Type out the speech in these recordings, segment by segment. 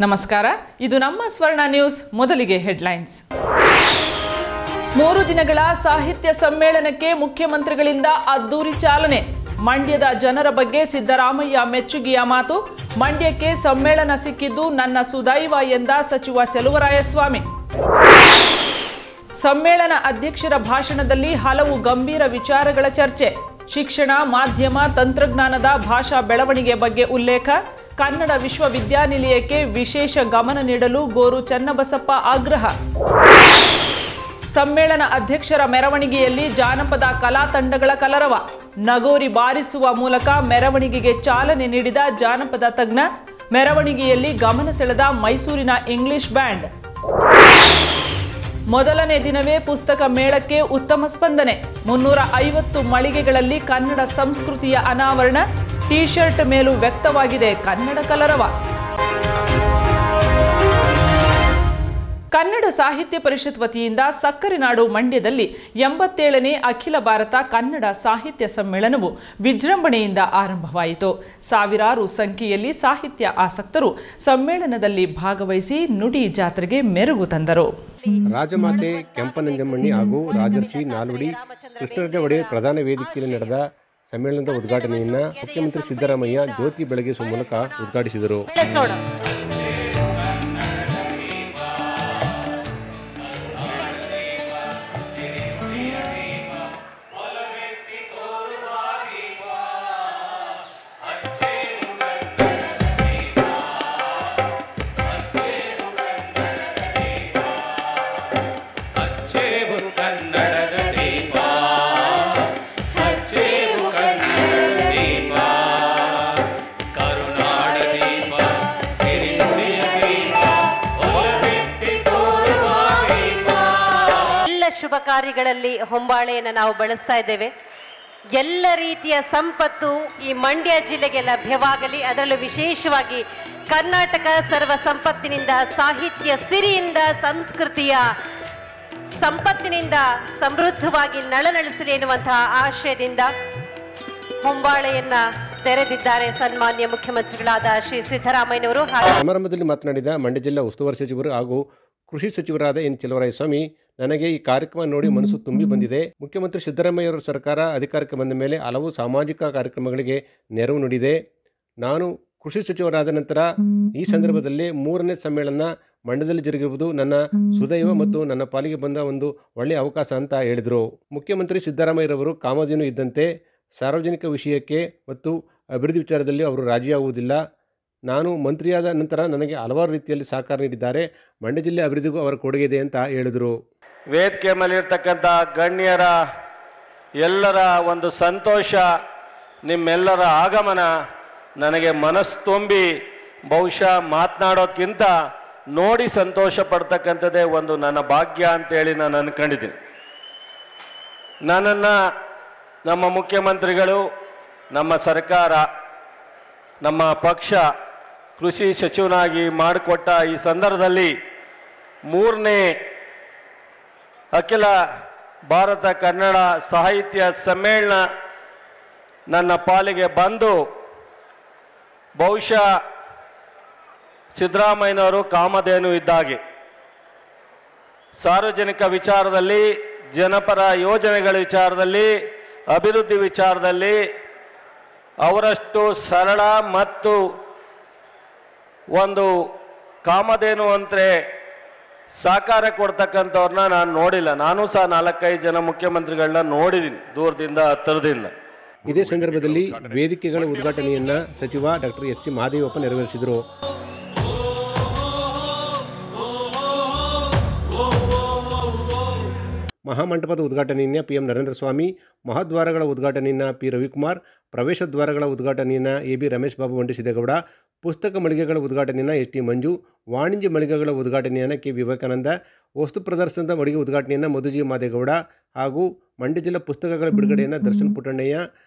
ನಮಸ್ಕಾರ, ಇದು ನಮ್ಮ ಸ್ವರ್ಣ ನ್ಯೂಸ್. ಮೊದಲಿಗೆ ಹೆಡ್ಲೈನ್ಸ್. 3 ದಿನಗಳ ಸಾಹಿತ್ಯ ಸಮ್ಮೇಳನಕ್ಕೆ ಮುಖ್ಯಮಂತ್ರಿಗಳಿಂದ ಅದ್ದೂರಿ ಚಾಲನೆ. ಮಂಡ್ಯದ ಜನರ ಬಗ್ಗೆ ಸಿದ್ದರಾಮಯ್ಯ ಮೆಚ್ಚುಗೆಯ ಮಾತು. ಮಂಡ್ಯಕ್ಕೆ ಸಮ್ಮೇಳನ ಸಿಕ್ಕಿದ್ದು ನನ್ನ ಸುದೈವ ಎಂದ ಸಚಿವ ಚಲುವರಾಯಸ್ವಾಮಿ. ಸಮ್ಮೇಳನ ಅಧ್ಯಕ್ಷರ ಭಾಷಣದಲ್ಲಿ ಹಲವು ಗಂಭೀರ ವಿಚಾರಗಳ ಚರ್ಚೆ. ಶಿಕ್ಷಣ, ಮಾಧ್ಯಮ, ತಂತ್ರಜ್ಞಾನದ ಭಾಷಾ ಬೆಳವಣಿಗೆ ಬಗ್ಗೆ ಉಲ್ಲೇಖ. ಕನ್ನಡ ವಿಶ್ವವಿದ್ಯಾನಿಲಯಕ್ಕೆ ವಿಶೇಷ ಗಮನ ನೀಡಲು ಗೋರು ಚನ್ನಬಸಪ್ಪ ಆಗ್ರಹ. ಸಮ್ಮೇಳನ ಅಧ್ಯಕ್ಷರ ಮೆರವಣಿಗೆಯಲ್ಲಿ ಜಾನಪದ ಕಲಾ ತಂಡಗಳ ಕಲರವ. ನಗೋರಿ ಬಾರಿಸುವ ಮೂಲಕ ಮೆರವಣಿಗೆಗೆ ಚಾಲನೆ ನೀಡಿದ ಜಾನಪದ ತಜ್ಞ. ಮೆರವಣಿಗೆಯಲ್ಲಿ ಗಮನ ಸೆಳೆದ ಮೈಸೂರಿನ ಇಂಗ್ಲಿಷ್ ಬ್ಯಾಂಡ್. ಮೊದಲನೇ ದಿನವೇ ಪುಸ್ತಕ ಮೇಳಕ್ಕೆ ಉತ್ತಮ ಸ್ಪಂದನೆ. 350 ಮಳಿಗೆಗಳಲ್ಲಿ ಕನ್ನಡ ಸಂಸ್ಕೃತಿಯ ಅನಾವರಣ. ಟಿ ಶರ್ಟ್ ಮೇಲೂ ವ್ಯಕ್ತವಾಗಿದೆ ಕನ್ನಡ ಕಲರವ. ಕನ್ನಡ ಸಾಹಿತ್ಯ ಪರಿಷತ್ ವತಿಯಿಂದ ಸಕ್ಕರೆ ನಾಡು ಮಂಡ್ಯದಲ್ಲಿ 87ನೇ ಅಖಿಲ ಭಾರತ ಕನ್ನಡ ಸಾಹಿತ್ಯ ಸಮ್ಮೇಳನವು ವಿಜೃಂಭಣೆಯಿಂದ ಆರಂಭವಾಯಿತು. ಸಾವಿರಾರು ಸಂಖ್ಯೆಯಲ್ಲಿ ಸಾಹಿತ್ಯ ಆಸಕ್ತರು ಸಮ್ಮೇಳನದಲ್ಲಿ ಭಾಗವಹಿಸಿ ನುಡಿ ಜಾತ್ರೆಗೆ ಮೆರುಗು ತಂದರು. ರಾಜಮಾತೆ ಕೆಂಪನಂಜಮ್ಮಣ್ಣಿ ಹಾಗೂ ರಾಜರ್ಷಿ ನಾಲ್ವಡಿ ಕೃಷ್ಣರಾಜ ಒಡೆಯರ್ ಪ್ರಧಾನ ವೇದಿಕೆಯಲ್ಲಿ ನಡೆದ ಸಮ್ಮೇಳನದ ಉದ್ಘಾಟನೆಯನ್ನು ಮುಖ್ಯಮಂತ್ರಿ ಸಿದ್ದರಾಮಯ್ಯ ಜ್ಯೋತಿ ಬೆಳಗಿಸುವ ಮೂಲಕ ಉದ್ಘಾಟಿಸಿದರು. ಶುಭ ಕಾರ್ಯಗಳಲ್ಲಿ ಹೊಂಬಾಳೆಯನ್ನು ನಾವು ಬಳಸ್ತಾ ಇದ್ದೇವೆ. ಎಲ್ಲ ರೀತಿಯ ಸಂಪತ್ತು ಈ ಮಂಡ್ಯ ಜಿಲ್ಲೆಗೆ ಲಭ್ಯವಾಗಲಿ. ಅದರಲ್ಲೂ ವಿಶೇಷವಾಗಿ ಕರ್ನಾಟಕ ಸರ್ವ ಸಂಪತ್ತಿನಿಂದ, ಸಾಹಿತ್ಯ ಸಿರಿಯಿಂದ, ಸಂಸ್ಕೃತಿಯ ಸಂಪತ್ತಿನಿಂದ ಸಮೃದ್ಧವಾಗಿ ನಳನಳಿಸಲಿ ಎನ್ನುವಂತಹ ಆಶಯದಿಂದ ಹೊಂಬಾಳೆಯನ್ನ ತೆರೆದಿದ್ದಾರೆ ಸನ್ಮಾನ್ಯ ಮುಖ್ಯಮಂತ್ರಿಗಳಾದ ಶ್ರೀ ಸಿದ್ದರಾಮಯ್ಯನವರು. ಸಮಾರಂಭದಲ್ಲಿ ಮಾತನಾಡಿದ ಮಂಡ್ಯ ಜಿಲ್ಲಾ ಉಸ್ತುವಾರಿ ಸಚಿವರು ಹಾಗೂ ಕೃಷಿ ಸಚಿವರಾದ ಎನ್ ಚಲುವರಾಯಸ್ವಾಮಿ, ನನಗೆ ಈ ಕಾರ್ಯಕ್ರಮ ನೋಡಿ ಮನಸ್ಸು ತುಂಬಿ ಬಂದಿದೆ. ಮುಖ್ಯಮಂತ್ರಿ ಸಿದ್ದರಾಮಯ್ಯವರ ಸರ್ಕಾರ ಅಧಿಕಾರಕ್ಕೆ ಬಂದ ಮೇಲೆ ಹಲವು ಸಾಮಾಜಿಕ ಕಾರ್ಯಕ್ರಮಗಳಿಗೆ ನೆರವು ನೀಡಿದೆ. ನಾನು ಕೃಷಿ ಸಚಿವರಾದ ನಂತರ ಈ ಸಂದರ್ಭದಲ್ಲಿ 3ನೇ ಸಮ್ಮೇಳನ ಮಂಡ್ಯದಲ್ಲಿ ಜರುಗಿರುವುದು ನನ್ನ ಸುದೈವ ಮತ್ತು ನನ್ನ ಪಾಲಿಗೆ ಬಂದ ಒಂದು ಒಳ್ಳೆಯ ಅವಕಾಶ ಅಂತ ಹೇಳಿದರು. ಮುಖ್ಯಮಂತ್ರಿ ಸಿದ್ದರಾಮಯ್ಯರವರು ಕಾಮಧೇನು ಇದ್ದಂತೆ ಸಾರ್ವಜನಿಕ ವಿಷಯಕ್ಕೆ ಮತ್ತು ಅಭಿವೃದ್ಧಿ ವಿಚಾರದಲ್ಲಿ ಅವರು ರಾಜಿಯಾಗುವುದಿಲ್ಲ. ನಾನು ಮಂತ್ರಿಯಾದ ನಂತರ ನನಗೆ ಹಲವಾರು ರೀತಿಯಲ್ಲಿ ಸಹಕಾರ ನೀಡಿದ್ದಾರೆ. ಮಂಡ್ಯ ಜಿಲ್ಲೆ ಅಭಿವೃದ್ಧಿಗೂ ಅವರ ಕೊಡುಗೆ ಇದೆ ಅಂತ ಹೇಳಿದರು. ವೇದಿಕೆ ಮೇಲಿರ್ತಕ್ಕಂಥ ಗಣ್ಯರ ಎಲ್ಲರ ಒಂದು ಸಂತೋಷ, ನಿಮ್ಮೆಲ್ಲರ ಆಗಮನ ನನಗೆ ಮನಸ್ಸು ತುಂಬಿ ಬಹುಶಃ ಮಾತನಾಡೋದಕ್ಕಿಂತ ನೋಡಿ ಸಂತೋಷ ಪಡ್ತಕ್ಕಂಥದ್ದೇ ಒಂದು ನನ್ನ ಭಾಗ್ಯ ಅಂತೇಳಿ ನಾನು ಅಂದ್ಕೊಂಡಿದ್ದೀನಿ. ನನ್ನನ್ನು ನಮ್ಮ ಮುಖ್ಯಮಂತ್ರಿಗಳು, ನಮ್ಮ ಸರ್ಕಾರ, ನಮ್ಮ ಪಕ್ಷ ಕೃಷಿ ಸಚಿವನಾಗಿ ಮಾಡಿಕೊಟ್ಟ ಈ ಸಂದರ್ಭದಲ್ಲಿ 3ನೇ ಅಖಿಲ ಭಾರತ ಕನ್ನಡ ಸಾಹಿತ್ಯ ಸಮ್ಮೇಳನ ನನ್ನ ಪಾಲಿಗೆ ಬಂದು ಬಹುಶಃ ಸಿದ್ದರಾಮಯ್ಯನವರು ಕಾಮಧೇನು ಇದ್ದಾಗೆ ಸಾರ್ವಜನಿಕ ವಿಚಾರದಲ್ಲಿ, ಜನಪರ ಯೋಜನೆಗಳ ವಿಚಾರದಲ್ಲಿ, ಅಭಿವೃದ್ಧಿ ವಿಚಾರದಲ್ಲಿ ಅವರಷ್ಟು ಸರಳ ಮತ್ತು ಒಂದು ಕಾಮಧೇನು ಅಂದರೆ ಸಹಕಾರ ಕೊಡ್ತಕ್ಕಂಥವ್ರನ್ನ ನಾನು ನೋಡಿಲ್ಲ. ನಾನು ಸಹ 4-5 ಜನ ಮುಖ್ಯಮಂತ್ರಿಗಳನ್ನ ನೋಡಿದ್ದೀನಿ, ದೂರದಿಂದ ಹತ್ತಿರದಿಂದ. ಇದೇ ಸಂದರ್ಭದಲ್ಲಿ ವೇದಿಕೆಗಳ ಉದ್ಘಾಟನೆಯನ್ನು ಸಚಿವ ಡಾಕ್ಟರ್ ಎಸ್ ಸಿ ಮಹದೇವಪ್ಪ ನೆರವೇರಿಸಿದರು. ಮಹಾಮಂಟಪದ ಉದ್ಘಾಟನೆಯನ್ನು PM ನರೇಂದ್ರ ಸ್ವಾಮಿ, ಮಹಾದ್ವಾರಗಳ ಉದ್ಘಾಟನೆಯನ್ನು P ರವಿಕುಮಾರ್, ಪ್ರವೇಶ ದ್ವಾರಗಳ ಉದ್ಘಾಟನೆಯನ್ನು AB ರಮೇಶ್ ಬಾಬು ವಂಡಿಸಿದೇಗೌಡ, ಪುಸ್ತಕ ಮಳಿಗೆಗಳ ಉದ್ಘಾಟನೆಯನ್ನು ST ಮಂಜು, ವಾಣಿಜ್ಯ ಮಳಿಗೆಗಳ ಉದ್ಘಾಟನೆಯನ್ನು K ವಿವೇಕಾನಂದ, ವಸ್ತು ಪ್ರದರ್ಶನದ ಮಳಿಗೆ ಉದ್ಘಾಟನೆಯನ್ನು ಮಧುಜಿ ಮಾದೇಗೌಡ ಹಾಗೂ ಮಂಡ್ಯ ಜಿಲ್ಲಾ ಪುಸ್ತಕಗಳ ಬಿಡುಗಡೆಯನ್ನು ದರ್ಶನ್ ಪುಟ್ಟಣ್ಣಯ್ಯ,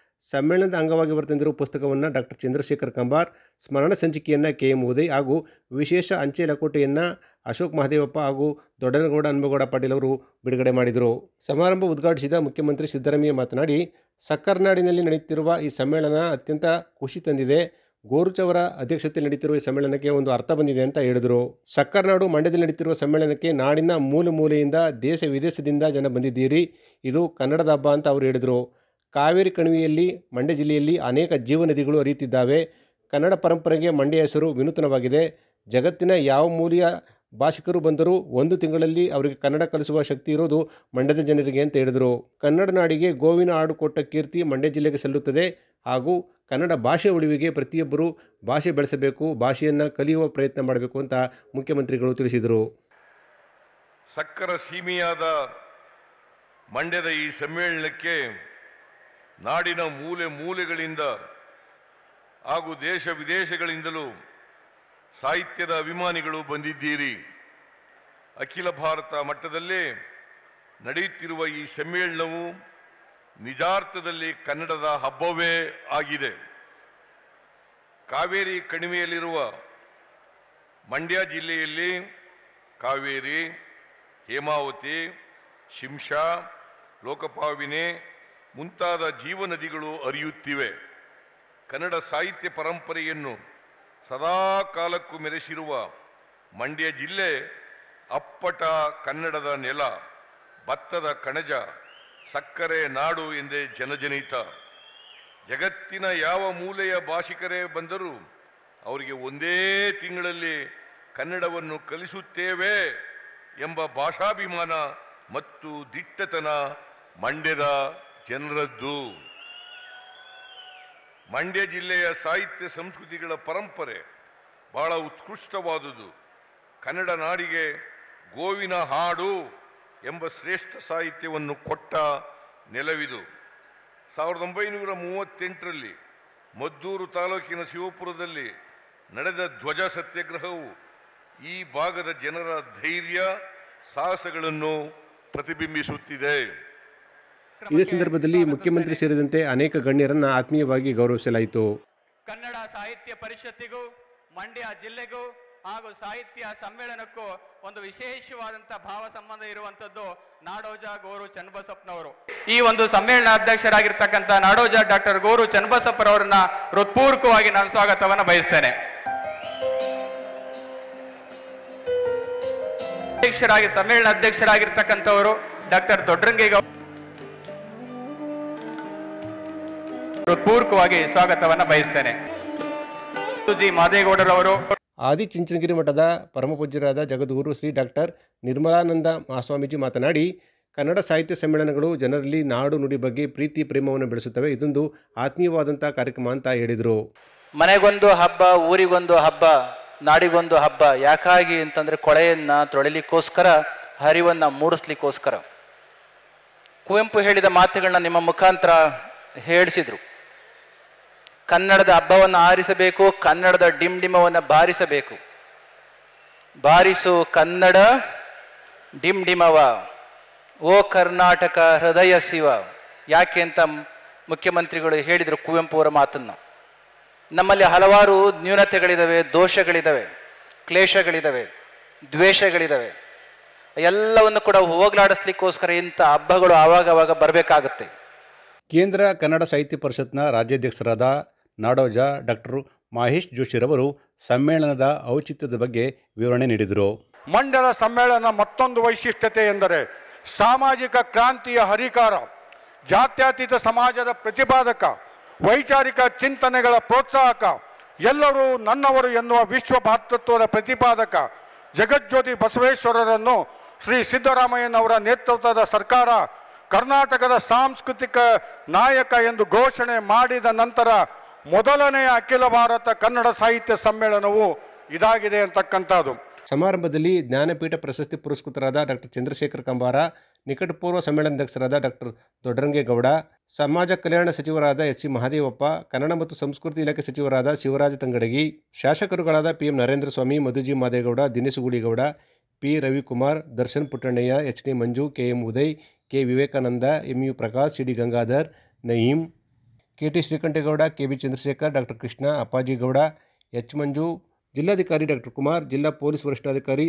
ಸಮ್ಮೇಳನದ ಅಂಗವಾಗಿ ಹೊರತಂದಿರುವ ಪುಸ್ತಕವನ್ನು ಡಾಕ್ಟರ್ ಚಂದ್ರಶೇಖರ್ ಕಂಬಾರ್, ಸ್ಮರಣ ಸಂಚಿಕೆಯನ್ನು KM ಉದಯ್ ಹಾಗೂ ವಿಶೇಷ ಅಂಚೆ ಲಕೋಟೆಯನ್ನು ಅಶೋಕ್ ಮಹದೇವಪ್ಪ ಹಾಗೂ ದೊಡ್ಡನಗೌಡ ಹನುಮಗೌಡ ಪಾಟೀಲ್ ಅವರು ಬಿಡುಗಡೆ ಮಾಡಿದರು. ಸಮಾರಂಭ ಉದ್ಘಾಟಿಸಿದ ಮುಖ್ಯಮಂತ್ರಿ ಸಿದ್ದರಾಮಯ್ಯ ಮಾತನಾಡಿ, ಸಕ್ಕರ್ನಾಡಿನಲ್ಲಿ ನಡೆಯುತ್ತಿರುವ ಈ ಸಮ್ಮೇಳನ ಅತ್ಯಂತ ಖುಷಿ ತಂದಿದೆ. ಗೋರುಚ್ ಅವರ ಅಧ್ಯಕ್ಷತೆಯಲ್ಲಿ ನಡೀತಿರುವ ಈ ಸಮ್ಮೇಳನಕ್ಕೆ ಒಂದು ಅರ್ಥ ಬಂದಿದೆ ಅಂತ ಹೇಳಿದರು. ಸಕ್ಕರನಾಡು ಮಂಡ್ಯದಲ್ಲಿ ನಡೀತಿರುವ ಸಮ್ಮೇಳನಕ್ಕೆ ನಾಡಿನ ಮೂಲೆ ಮೂಲೆಯಿಂದ ದೇಶ ವಿದೇಶದಿಂದ ಜನ ಬಂದಿದ್ದೀರಿ. ಇದು ಕನ್ನಡದ ಹಬ್ಬ ಅಂತ ಅವರು ಹೇಳಿದರು. ಕಾವೇರಿ ಕಣಿವೆಯಲ್ಲಿ ಮಂಡ್ಯ ಜಿಲ್ಲೆಯಲ್ಲಿ ಅನೇಕ ಜೀವನದಿಗಳು ಹರಿಯುತ್ತಿದ್ದಾವೆ. ಕನ್ನಡ ಪರಂಪರೆಗೆ ಮಂಡ್ಯ ಹೆಸರು ವಿನೂತನವಾಗಿದೆ. ಜಗತ್ತಿನ ಯಾವ ಮೂಲೆಯ ಭಾಷಿಕರು ಬಂದರೂ 1 ತಿಂಗಳಲ್ಲಿ ಅವರಿಗೆ ಕನ್ನಡ ಕಲಿಸುವ ಶಕ್ತಿ ಇರೋದು ಮಂಡ್ಯದ ಜನರಿಗೆ ಅಂತ ಹೇಳಿದರು. ಕನ್ನಡ ನಾಡಿಗೆ ಗೋವಿನ ಹಾಡು ಕೊಟ್ಟ ಕೀರ್ತಿ ಮಂಡ್ಯ ಜಿಲ್ಲೆಗೆ ಸಲ್ಲುತ್ತದೆ ಹಾಗೂ ಕನ್ನಡ ಭಾಷೆ ಉಳಿವಿಗೆ ಪ್ರತಿಯೊಬ್ಬರು ಭಾಷೆ ಬೆಳೆಸಬೇಕು, ಭಾಷೆಯನ್ನು ಕಲಿಯುವ ಪ್ರಯತ್ನ ಮಾಡಬೇಕು ಅಂತ ಮುಖ್ಯಮಂತ್ರಿಗಳು ತಿಳಿಸಿದರು. ಸಕ್ಕರ ಸೀಮೆಯಾದ ಮಂಡ್ಯದ ಈ ಸಮ್ಮೇಳನಕ್ಕೆ ನಾಡಿನ ಮೂಲೆ ಮೂಲೆಗಳಿಂದ ಹಾಗೂ ದೇಶ ವಿದೇಶಗಳಿಂದಲೂ ಸಾಹಿತ್ಯದ ಅಭಿಮಾನಿಗಳು ಬಂದಿದ್ದೀರಿ. ಅಖಿಲ ಭಾರತ ಮಟ್ಟದಲ್ಲೇ ನಡೆಯುತ್ತಿರುವ ಈ ಸಮ್ಮೇಳನವು ನಿಜಾರ್ಥದಲ್ಲಿ ಕನ್ನಡದ ಹಬ್ಬವೇ ಆಗಿದೆ. ಕಾವೇರಿ ಕಣಿವೆಯಲ್ಲಿರುವ ಮಂಡ್ಯ ಜಿಲ್ಲೆಯಲ್ಲಿ ಕಾವೇರಿ, ಹೇಮಾವತಿ, ಶಿಂಷಾ, ಲೋಕಪಾವಿನೆ ಮುಂತಾದ ಜೀವನದಿಗಳು ಹರಿಯುತ್ತಿವೆ. ಕನ್ನಡ ಸಾಹಿತ್ಯ ಪರಂಪರೆಯನ್ನು ಸದಾ ಕಾಲಕ್ಕೂ ಮೆರೆಸಿರುವ ಮಂಡ್ಯ ಜಿಲ್ಲೆ ಅಪ್ಪಟ ಕನ್ನಡದ ನೆಲ, ಭತ್ತದ ಕಣಜ, ಸಕ್ಕರೆ ನಾಡು ಎಂದೇ ಜನಜನಿತ. ಜಗತ್ತಿನ ಯಾವ ಮೂಲೆಯ ಭಾಷಿಕರೇ ಬಂದರೂ ಅವರಿಗೆ ಒಂದೇ ತಿಂಗಳಲ್ಲಿ ಕನ್ನಡವನ್ನು ಕಲಿಸುತ್ತೇವೆ ಎಂಬ ಭಾಷಾಭಿಮಾನ ಮತ್ತು ದಿಟ್ಟತನ ಮಂಡ್ಯದ ಜನರದ್ದು. ಮಂಡ್ಯ ಜಿಲ್ಲೆಯ ಸಾಹಿತ್ಯ ಸಂಸ್ಕೃತಿಗಳ ಪರಂಪರೆ ಬಹಳ ಉತ್ಕೃಷ್ಟವಾದುದು. ಕನ್ನಡ ನಾಡಿಗೆ ಗೋವಿನ ಹಾಡು ಎಂಬ ಶ್ರೇಷ್ಠ ಸಾಹಿತ್ಯವನ್ನು ಕೊಟ್ಟ ನೆಲವಿದು. 1938ರಲ್ಲಿ ಮದ್ದೂರು ತಾಲೂಕಿನ ಶಿವಪುರದಲ್ಲಿ ನಡೆದ ಧ್ವಜ ಸತ್ಯಾಗ್ರಹವು ಈ ಭಾಗದ ಜನರ ಧೈರ್ಯ ಸಾಹಸಗಳನ್ನು ಪ್ರತಿಬಿಂಬಿಸುತ್ತಿದೆ. ಇದೇ ಸಂದರ್ಭದಲ್ಲಿ ಮುಖ್ಯಮಂತ್ರಿ ಸೇರಿದಂತೆ ಅನೇಕ ಗಣ್ಯರನ್ನು ಆತ್ಮೀಯವಾಗಿ ಗೌರವಿಸಲಾಯಿತು. ಕನ್ನಡ ಸಾಹಿತ್ಯ ಪರಿಷತ್ತಿಗೂ ಮಂಡ್ಯ ಜಿಲ್ಲೆಗೂ ಹಾಗೂ ಸಾಹಿತ್ಯ ಸಮ್ಮೇಳನಕ್ಕೂ ಒಂದು ವಿಶೇಷವಾದಂಥ ಭಾವ ಸಂಬಂಧ ಇರುವಂಥದ್ದು ನಾಡೋಜ ಗೋರು ಚನ್ನಬಸಪ್ಪನವರು. ಈ ಒಂದು ಸಮ್ಮೇಳನ ಅಧ್ಯಕ್ಷರಾಗಿರ್ತಕ್ಕಂಥ ನಾಡೋಜ ಡಾಕ್ಟರ್ ಗೋರು ಚನ್ನಬಸಪ್ಪರವರನ್ನ ಹೃತ್ಪೂರ್ವಕವಾಗಿ ನಾನು ಸ್ವಾಗತವನ್ನು ಬಯಸ್ತೇನೆ. ಸಮ್ಮೇಳನ ಅಧ್ಯಕ್ಷರಾಗಿರ್ತಕ್ಕಂಥವರು ಡಾಕ್ಟರ್ ದೊಡ್ಡರಂಗೇಗೌಡ ಹೃತ್ಪೂರ್ವಕವಾಗಿ ಸ್ವಾಗತವನ್ನು ಬಯಸ್ತೇನೆ. ಜಿ ಮಾದೇಗೌಡರವರು ಆದಿಚುಂಚನಗಿರಿ ಮಠದ ಪರಮಪೂಜ್ಯರಾದ ಜಗದ್ಗುರು ಶ್ರೀ ಡಾಕ್ಟರ್ ನಿರ್ಮಲಾನಂದ ಮಹಾಸ್ವಾಮೀಜಿ ಮಾತನಾಡಿ, ಕನ್ನಡ ಸಾಹಿತ್ಯ ಸಮ್ಮೇಳನಗಳು ಜನರಲ್ಲಿ ನಾಡು ನುಡಿ ಬಗ್ಗೆ ಪ್ರೀತಿ ಪ್ರೇಮವನ್ನು ಬೆಳೆಸುತ್ತವೆ. ಇದೊಂದು ಆತ್ಮೀಯವಾದಂಥ ಕಾರ್ಯಕ್ರಮ ಅಂತ ಹೇಳಿದರು. ಮನೆಗೊಂದು ಹಬ್ಬ, ಊರಿಗೊಂದು ಹಬ್ಬ, ನಾಡಿಗೊಂದು ಹಬ್ಬ. ಯಾಕಾಗಿ ಅಂತಂದರೆ ಕೊಳೆಯನ್ನು ತೊಳಿಲಿಕ್ಕೋಸ್ಕರ, ಹರಿವನ್ನು ಮೂಡಿಸ್ಲಿಕ್ಕೋಸ್ಕರ. ಕುವೆಂಪು ಹೇಳಿದ ಮಾತುಗಳನ್ನ ನಿಮ್ಮ ಮುಖಾಂತರ ಹೇಳಿಸಿದ್ರು. ಕನ್ನಡದ ಹಬ್ಬವನ್ನು ಆರಿಸಬೇಕು, ಕನ್ನಡದ ಡಿಂಡಿಮವನ್ನು ಬಾರಿಸಬೇಕು. ಬಾರಿಸು ಕನ್ನಡ ಡಿಂಡಿಮವ, ಓ ಕರ್ನಾಟಕ ಹೃದಯ ಶಿವ. ಯಾಕೆ ಅಂತ ಮುಖ್ಯಮಂತ್ರಿಗಳು ಹೇಳಿದರು ಕುವೆಂಪು ಅವರ ಮಾತನ್ನು. ನಮ್ಮಲ್ಲಿ ಹಲವಾರು ನ್ಯೂನತೆಗಳಿದ್ದಾವೆ, ದೋಷಗಳಿದ್ದಾವೆ, ಕ್ಲೇಶಗಳಿದ್ದಾವೆ, ದ್ವೇಷಗಳಿದ್ದಾವೆ. ಎಲ್ಲವನ್ನು ಕೂಡ ಹೋಗಲಾಡಿಸ್ಲಿಕ್ಕೋಸ್ಕರ ಇಂಥ ಹಬ್ಬಗಳು ಆವಾಗವಾಗ ಬರಬೇಕಾಗುತ್ತೆ. ಕೇಂದ್ರ ಕನ್ನಡ ಸಾಹಿತ್ಯ ಪರಿಷತ್ನ ರಾಜ್ಯಾಧ್ಯಕ್ಷರಾದ ನಾಡೋಜ ಡಾಕ್ಟರ್ ಮಹೇಶ್ ಜೋಶಿರವರು ಸಮ್ಮೇಳನದ ಔಚಿತ್ಯದ ಬಗ್ಗೆ ವಿವರಣೆ ನೀಡಿದರು. ಮಂಡ್ಯದ ಸಮ್ಮೇಳನ ಮತ್ತೊಂದು ವೈಶಿಷ್ಟ್ಯತೆ ಎಂದರೆ ಸಾಮಾಜಿಕ ಕ್ರಾಂತಿಯ ಹರಿಕಾರ, ಜಾತ್ಯತೀತ ಸಮಾಜದ ಪ್ರತಿಪಾದಕ, ವೈಚಾರಿಕ ಚಿಂತನೆಗಳ ಪ್ರೋತ್ಸಾಹಕ, ಎಲ್ಲರೂ ನನ್ನವರು ಎನ್ನುವ ವಿಶ್ವ ಭಾತೃತ್ವದ ಪ್ರತಿಪಾದಕ ಜಗಜ್ಯೋತಿ ಬಸವೇಶ್ವರರನ್ನು ಶ್ರೀ ಸಿದ್ದರಾಮಯ್ಯನವರ ನೇತೃತ್ವದ ಸರ್ಕಾರ ಕರ್ನಾಟಕದ ಸಾಂಸ್ಕೃತಿಕ ನಾಯಕ ಎಂದು ಘೋಷಣೆ ಮಾಡಿದ ನಂತರ ಮೊದಲನೆಯ ಅಖಿಲ ಭಾರತ ಕನ್ನಡ ಸಾಹಿತ್ಯ ಸಮ್ಮೇಳನವು ಇದಾಗಿದೆ ಅಂತಕ್ಕಂಥದ್ದು. ಸಮಾರಂಭದಲ್ಲಿ ಜ್ಞಾನಪೀಠ ಪ್ರಶಸ್ತಿ ಪುರಸ್ಕೃತರಾದ ಡಾಕ್ಟರ್ ಚಂದ್ರಶೇಖರ್ ಕಂಬಾರ, ನಿಕಟಪೂರ್ವ ಸಮ್ಮೇಳನಾಧ್ಯಕ್ಷರಾದ ಡಾಕ್ಟರ್ ದೊಡ್ಡರಂಗೇಗೌಡ, ಸಮಾಜ ಕಲ್ಯಾಣ ಸಚಿವರಾದ ಎಚ್.ಸಿ. ಮಹದೇವಪ್ಪ, ಕನ್ನಡ ಮತ್ತು ಸಂಸ್ಕೃತಿ ಇಲಾಖೆ ಸಚಿವರಾದ ಶಿವರಾಜ ತಂಗಡಗಿ, ಶಾಸಕರುಗಳಾದ P M. Narendra Swamy, Madhu G Madegowda, Dinesh Gooligowda, P. Ravikumar, Darshan Puttannaiah, H D. Manju, K M. Uday, K. Vivekananda, M U. Prakash, C D. Gangadhar, Naeem, K T. Srikantegowda, K B. Chandrashekar, doctor Krishna, Appajigowda, H. Manju, ಜಿಲ್ಲಾಧಿಕಾರಿ ಡಾಕ್ಟರ್ ಕುಮಾರ್, ಜಿಲ್ಲಾ ಪೊಲೀಸ್ ವರಿಷ್ಠಾಧಿಕಾರಿ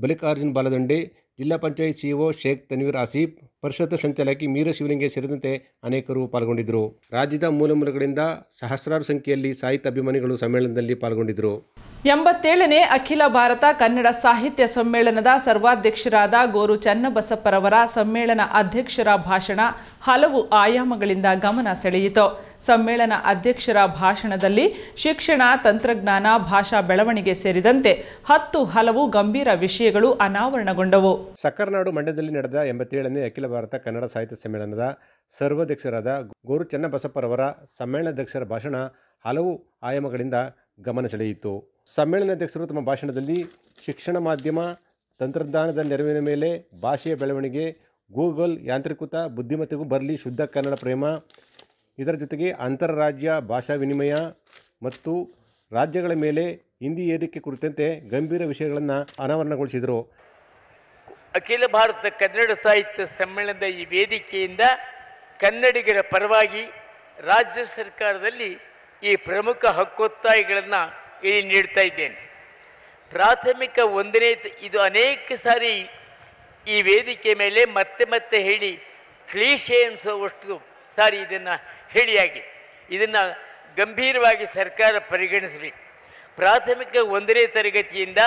ಮಲ್ಲಿಕಾರ್ಜುನ್ ಬಾಲದಂಡೆ, ಜಿಲ್ಲಾ ಪಂಚಾಯತ್ ಸಿಇಒ ಶೇಖ್ ತನ್ವೀರ್ ಆಸೀಫ್, ಪರಿಷತ್ ಸಂಚಾಲಕಿ ಮೀರಾ ಶಿವಲಿಂಗ ಸೇರಿದಂತೆ ಅನೇಕರು ಪಾಲ್ಗೊಂಡಿದ್ದರು. ರಾಜ್ಯದ ಮೂಲೆಗಳಿಂದ ಸಹಸ್ರಾರು ಸಂಖ್ಯೆಯಲ್ಲಿ ಸಾಹಿತ್ಯ ಅಭಿಮಾನಿಗಳು ಸಮ್ಮೇಳನದಲ್ಲಿ ಪಾಲ್ಗೊಂಡಿದ್ದರು. 87ನೇ ಅಖಿಲ ಭಾರತ ಕನ್ನಡ ಸಾಹಿತ್ಯ ಸಮ್ಮೇಳನದ ಸರ್ವಾಧ್ಯಕ್ಷರಾದ ಗೋರು ಚನ್ನಬಸಪ್ಪರವರ ಸಮ್ಮೇಳನ ಅಧ್ಯಕ್ಷರ ಭಾಷಣ ಹಲವು ಆಯಾಮಗಳಿಂದ ಗಮನ ಸೆಳೆಯಿತು. ಸಮ್ಮೇಳನ ಅಧ್ಯಕ್ಷರ ಭಾಷಣದಲ್ಲಿ ಶಿಕ್ಷಣ, ತಂತ್ರಜ್ಞಾನ, ಭಾಷಾ ಬೆಳವಣಿಗೆ ಸೇರಿದಂತೆ 10 ಹಲವು ಗಂಭೀರ ವಿಷಯಗಳು ಅನಾವರಣಗೊಂಡವು. ಸಕ್ಕರನಾಡು ಮಂಡ್ಯದಲ್ಲಿ ನಡೆದ 87ನೇ ಅಖಿಲ ಭಾರತ ಕನ್ನಡ ಸಾಹಿತ್ಯ ಸಮ್ಮೇಳನದ ಸರ್ವಾಧ್ಯಕ್ಷರಾದ ಗೋರು ಚನ್ನಬಸಪ್ಪರವರ ಸಮ್ಮೇಳನಾಧ್ಯಕ್ಷರ ಭಾಷಣ ಹಲವು ಆಯಾಮಗಳಿಂದ ಗಮನ ಸೆಳೆಯಿತು. ಸಮ್ಮೇಳನಾಧ್ಯಕ್ಷರು ತಮ್ಮ ಭಾಷಣದಲ್ಲಿ ಶಿಕ್ಷಣ, ಮಾಧ್ಯಮ, ತಂತ್ರಜ್ಞಾನದ ನೆರವಿನ ಮೇಲೆ ಭಾಷೆಯ ಬೆಳವಣಿಗೆ, ಗೂಗಲ್, ಯಾಂತ್ರಿಕೃತ ಬುದ್ಧಿಮತ್ತೆಗೂ ಬರಲಿ ಶುದ್ಧ ಕನ್ನಡ ಪ್ರೇಮ, ಇದರ ಜೊತೆಗೆ ಅಂತರರಾಜ್ಯ ಭಾಷಾ ವಿನಿಮಯ ಮತ್ತು ರಾಜ್ಯಗಳ ಮೇಲೆ ಹಿಂದಿ ಏರಿಕೆ ಕುರಿತಂತೆ ಗಂಭೀರ ವಿಷಯಗಳನ್ನು ಅನಾವರಣಗೊಳಿಸಿದರು. ಅಖಿಲ ಭಾರತ ಕನ್ನಡ ಸಾಹಿತ್ಯ ಸಮ್ಮೇಳನದ ಈ ವೇದಿಕೆಯಿಂದ ಕನ್ನಡಿಗರ ಪರವಾಗಿ ರಾಜ್ಯ ಸರ್ಕಾರದಲ್ಲಿ ಈ ಪ್ರಮುಖ ಹಕ್ಕೊತ್ತಾಯಗಳನ್ನು ಇಲ್ಲಿ ನೀಡ್ತಾ ಇದ್ದೇನೆ. ಪ್ರಾಥಮಿಕ 1ನೇ ಇದು ಅನೇಕ ಸಾರಿ ಈ ವೇದಿಕೆ ಮೇಲೆ ಮತ್ತೆ ಮತ್ತೆ ಹೇಳಿ ಕ್ಲೀಶೆ ಅನಿಸುವಷ್ಟು ಸಾರಿ ಇದನ್ನು ಹೇಳಿಯಾಗಿದೆ. ಇದನ್ನು ಗಂಭೀರವಾಗಿ ಸರ್ಕಾರ ಪರಿಗಣಿಸಬೇಕು. ಪ್ರಾಥಮಿಕ 1ನೇ ತರಗತಿಯಿಂದ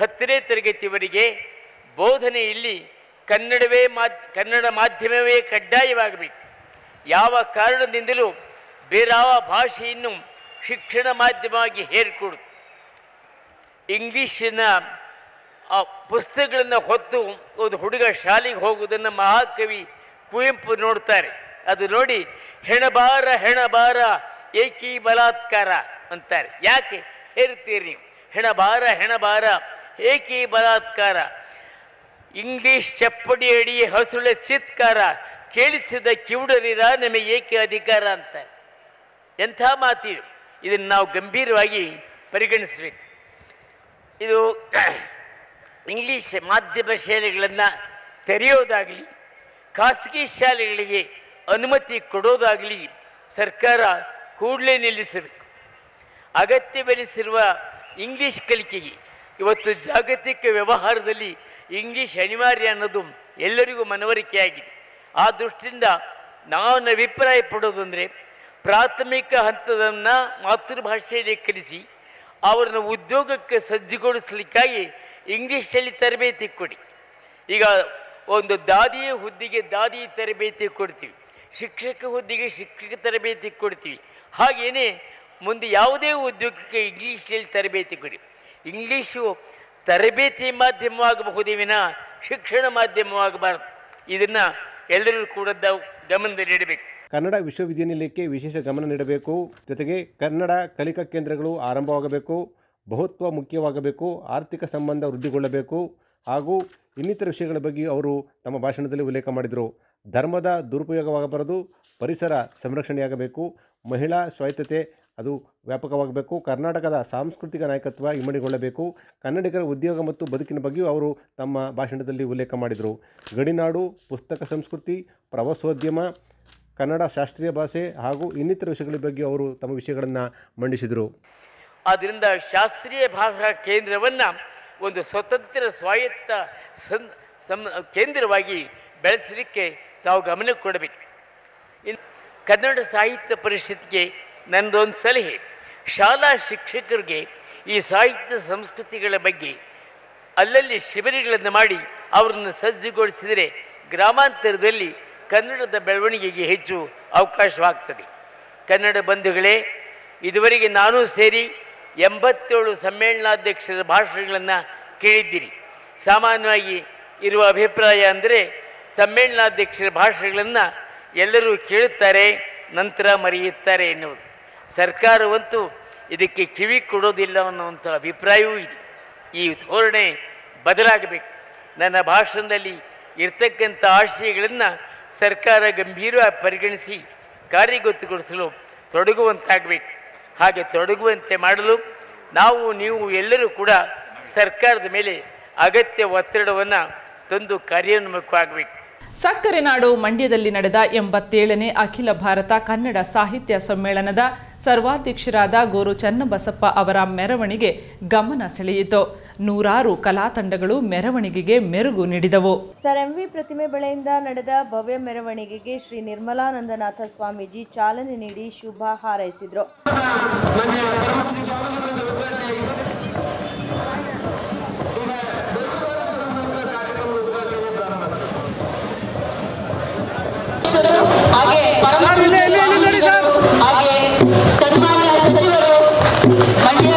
10ನೇ ತರಗತಿವರೆಗೆ ಬೋಧನೆಯಲ್ಲಿ ಕನ್ನಡ ಮಾಧ್ಯಮವೇ ಕಡ್ಡಾಯವಾಗಬೇಕು. ಯಾವ ಕಾರಣದಿಂದಲೂ ಬೇರಾವ ಭಾಷೆಯನ್ನು ಶಿಕ್ಷಣ ಮಾಧ್ಯಮವಾಗಿ ಹೇರಿಕೊಡು. ಇಂಗ್ಲೀಷಿನ ಪುಸ್ತಕಗಳನ್ನು ಹೊತ್ತು ಒಂದು ಹುಡುಗ ಶಾಲೆಗೆ ಹೋಗುವುದನ್ನು ಮಹಾಕವಿ ಕುವೆಂಪು ನೋಡ್ತಾರೆ. ಅದು ನೋಡಿ ಹೆಣಬಾರ ಹೆಣಬಾರ ಏಕೀ ಬಲಾತ್ಕಾರ ಅಂತಾರೆ. ಯಾಕೆ ಹೇರ್ತೀರಿ ಹೆಣಬಾರ ಹೆಣಬಾರ ಏಕೀ ಬಲಾತ್ಕಾರ, ಇಂಗ್ಲೀಷ್ ಚಪ್ಪಡಿ ಅಡಿ ಹಸುಳೆ ಚಿತ್ಕಾರ, ಕೇಳಿಸಿದ ಕಿವುಡರಿರ ನಮಗೆ ಏಕೆ ಅಧಿಕಾರ ಅಂತಾರೆ. ಎಂಥ ಮಾತಿದು. ಇದನ್ನು ನಾವು ಗಂಭೀರವಾಗಿ ಪರಿಗಣಿಸಬೇಕು. ಇದು ಇಂಗ್ಲೀಷ್ ಮಾಧ್ಯಮ ಶಾಲೆಗಳನ್ನು ತೆರೆಯೋದಾಗಲಿ, ಖಾಸಗಿ ಶಾಲೆಗಳಿಗೆ ಅನುಮತಿ ಕೊಡೋದಾಗಲಿ ಸರ್ಕಾರ ಕೂಡಲೇ ನಿಲ್ಲಿಸಬೇಕು. ಅಗತ್ಯವೆನಿಸಿರುವ ಇಂಗ್ಲೀಷ್ ಕಲಿಕೆಗೆ ಇವತ್ತು ಜಾಗತಿಕ ವ್ಯವಹಾರದಲ್ಲಿ ಇಂಗ್ಲೀಷ್ ಅನಿವಾರ್ಯ ಅನ್ನೋದು ಎಲ್ಲರಿಗೂ ಮನವರಿಕೆಯಾಗಿದೆ. ಆ ದೃಷ್ಟಿಯಿಂದ ನಾನು ಅಭಿಪ್ರಾಯ ಪಡೋದು ಅಂದರೆ ಪ್ರಾಥಮಿಕ ಹಂತದನ್ನು ಮಾತೃಭಾಷೆಯಲ್ಲಿ ಕಲಿಸಿ ಅವರನ್ನು ಉದ್ಯೋಗಕ್ಕೆ ಸಜ್ಜುಗೊಳಿಸಲಿಕ್ಕಾಗಿ ಇಂಗ್ಲೀಷಲ್ಲಿ ತರಬೇತಿ ಕೊಡಿ. ಈಗ ಒಂದು ದಾದಿಯ ಹುದ್ದೆಗೆ ದಾದಿ ತರಬೇತಿ ಕೊಡ್ತೀವಿ, ಶಿಕ್ಷಕ ಹುದ್ದೆಗೆ ಶಿಕ್ಷಕ ತರಬೇತಿ ಕೊಡ್ತೀವಿ. ಹಾಗೆಯೇ ಮುಂದೆ ಯಾವುದೇ ಉದ್ಯೋಗಕ್ಕೆ ಇಂಗ್ಲೀಷಲ್ಲಿ ತರಬೇತಿ ಕೊಡಿ. ಇಂಗ್ಲೀಷು ತರಬೇತಿ ಮಾಧ್ಯಮವಾಗಬಹುದೇ ವಿನಃ ಶಿಕ್ಷಣ ಮಾಧ್ಯಮವಾಗಬಾರದು. ಇದನ್ನು ಎಲ್ಲರೂ ಕೂಡ ಗಮನದಲ್ಲಿಡಬೇಕು. ಕನ್ನಡ ವಿಶ್ವವಿದ್ಯಾನಿಲಯಕ್ಕೆ ವಿಶೇಷ ಗಮನ ನೀಡಬೇಕು. ಜೊತೆಗೆ ಕನ್ನಡ ಕಲಿಕಾ ಕೇಂದ್ರಗಳು ಆರಂಭವಾಗಬೇಕು, ಬಹುತ್ವ ಮುಖ್ಯವಾಗಬೇಕು, ಆರ್ಥಿಕ ಸಂಬಂಧ ವೃದ್ಧಿಗೊಳ್ಳಬೇಕು ಹಾಗೂ ಇನ್ನಿತರ ವಿಷಯಗಳ ಬಗ್ಗೆ ಅವರು ತಮ್ಮ ಭಾಷಣದಲ್ಲಿ ಉಲ್ಲೇಖ ಮಾಡಿದರು. ಧರ್ಮದ ದುರುಪಯೋಗವಾಗಬಾರದು, ಪರಿಸರ ಸಂರಕ್ಷಣೆಯಾಗಬೇಕು, ಮಹಿಳಾ ಸ್ವಾಯತ್ತತೆ ಅದು ವ್ಯಾಪಕವಾಗಬೇಕು, ಕರ್ನಾಟಕದ ಸಾಂಸ್ಕೃತಿಕ ನಾಯಕತ್ವ ಇಮ್ಮಡಿಗೊಳ್ಳಬೇಕು, ಕನ್ನಡಿಗರ ಉದ್ಯೋಗ ಮತ್ತು ಬದುಕಿನ ಬಗ್ಗೆಯೂ ಅವರು ತಮ್ಮ ಭಾಷಣದಲ್ಲಿ ಉಲ್ಲೇಖ ಮಾಡಿದರು. ಗಡಿನಾಡು, ಪುಸ್ತಕ ಸಂಸ್ಕೃತಿ, ಪ್ರವಾಸೋದ್ಯಮ, ಕನ್ನಡ ಶಾಸ್ತ್ರೀಯ ಭಾಷೆ ಹಾಗೂ ಇನ್ನಿತರ ವಿಷಯಗಳ ಬಗ್ಗೆ ಅವರು ತಮ್ಮ ವಿಷಯಗಳನ್ನು ಮಂಡಿಸಿದರು. ಆದ್ದರಿಂದ ಶಾಸ್ತ್ರೀಯ ಭಾಷಾ ಕೇಂದ್ರವನ್ನು ಒಂದು ಸ್ವತಂತ್ರ ಸ್ವಾಯತ್ತ ಕೇಂದ್ರವಾಗಿ ಬೆಳೆಸಲಿಕ್ಕೆ ತಾವು ಗಮನ ಕೊಡಬೇಕು. ಇನ್ನು ಕನ್ನಡ ಸಾಹಿತ್ಯ ಪರಿಷತ್ಗೆ ನನ್ನದೊಂದು ಸಲಹೆ, ಶಾಲಾ ಶಿಕ್ಷಕರಿಗೆ ಈ ಸಾಹಿತ್ಯ ಸಂಸ್ಕೃತಿಗಳ ಬಗ್ಗೆ ಅಲ್ಲಲ್ಲಿ ಶಿಬಿರಗಳನ್ನು ಮಾಡಿ ಅವರನ್ನು ಸಜ್ಜುಗೊಳಿಸಿದರೆ ಗ್ರಾಮಾಂತರದಲ್ಲಿ ಕನ್ನಡದ ಬೆಳವಣಿಗೆಗೆ ಹೆಚ್ಚು ಅವಕಾಶವಾಗ್ತದೆ. ಕನ್ನಡ ಬಂಧುಗಳೇ, ಇದುವರೆಗೆ ನಾನು ಸೇರಿ 87 ಸಮ್ಮೇಳನಾಧ್ಯಕ್ಷರ ಭಾಷಣಗಳನ್ನು ಕೇಳಿದ್ದೀರಿ. ಸಾಮಾನ್ಯವಾಗಿ ಇರುವ ಅಭಿಪ್ರಾಯ ಅಂದರೆ ಸಮ್ಮೇಳನಾಧ್ಯಕ್ಷರ ಭಾಷಣಗಳನ್ನು ಎಲ್ಲರೂ ಕೇಳುತ್ತಾರೆ, ನಂತರ ಮರೆಯುತ್ತಾರೆ ಎನ್ನುವುದು. ಸರ್ಕಾರವಂತೂ ಇದಕ್ಕೆ ಕಿವಿ ಕೊಡೋದಿಲ್ಲ ಅನ್ನುವಂಥ ಅಭಿಪ್ರಾಯವೂ ಇದೆ. ಈ ಧೋರಣೆ ಬದಲಾಗಬೇಕು. ನನ್ನ ಭಾಷಣದಲ್ಲಿ ಇರ್ತಕ್ಕಂಥ ಆಶಯಗಳನ್ನು ಸರ್ಕಾರ ಗಂಭೀರವಾಗಿ ಪರಿಗಣಿಸಿ ಕಾರ್ಯಗತಗೊಳಿಸಲು ತೊಡಗುವಂತಾಗಬೇಕು. ಹಾಗೆ ತೊಡಗುವಂತೆ ಮಾಡಲು ನಾವು ನೀವು ಎಲ್ಲರೂ ಕೂಡ ಸರ್ಕಾರದ ಮೇಲೆ ಅಗತ್ಯ ಒತ್ತಡವನ್ನು ತಂದು ಕಾರ್ಯೋನ್ಮುಖವಾಗಬೇಕು. ಸಕ್ಕರೆ ನಾಡು ಮಂಡ್ಯದಲ್ಲಿ ನಡೆದ 87ನೇ ಅಖಿಲ ಭಾರತ ಕನ್ನಡ ಸಾಹಿತ್ಯ ಸಮ್ಮೇಳನದ ಸರ್ವಾಧ್ಯಕ್ಷರಾದ ಗೋರು ಚನ್ನಬಸಪ್ಪ ಅವರ ಮೆರವಣಿಗೆ ಗಮನ ಸೆಳೆಯಿತು. ನೂರಾರು ಕಲಾ ತಂಡಗಳು ಮೆರವಣಿಗೆಗೆ ಮೆರುಗು ನೀಡಿದವು. ಸರ್ ಎಂವಿ ಪ್ರತಿಮೆ ಬಳಿಯಿಂದ ನಡೆದ ಭವ್ಯ ಮೆರವಣಿಗೆಗೆ ಶ್ರೀ ನಿರ್ಮಲಾನಂದನಾಥ ಸ್ವಾಮೀಜಿ ಚಾಲನೆ ನೀಡಿ ಶುಭ ಹಾರೈಸಿದರು. ಹಾಗೆ ಹಾಗೆ ಸನ್ಮಾನ್ಯ ಸಚಿವರು, ಮಂಡ್ಯ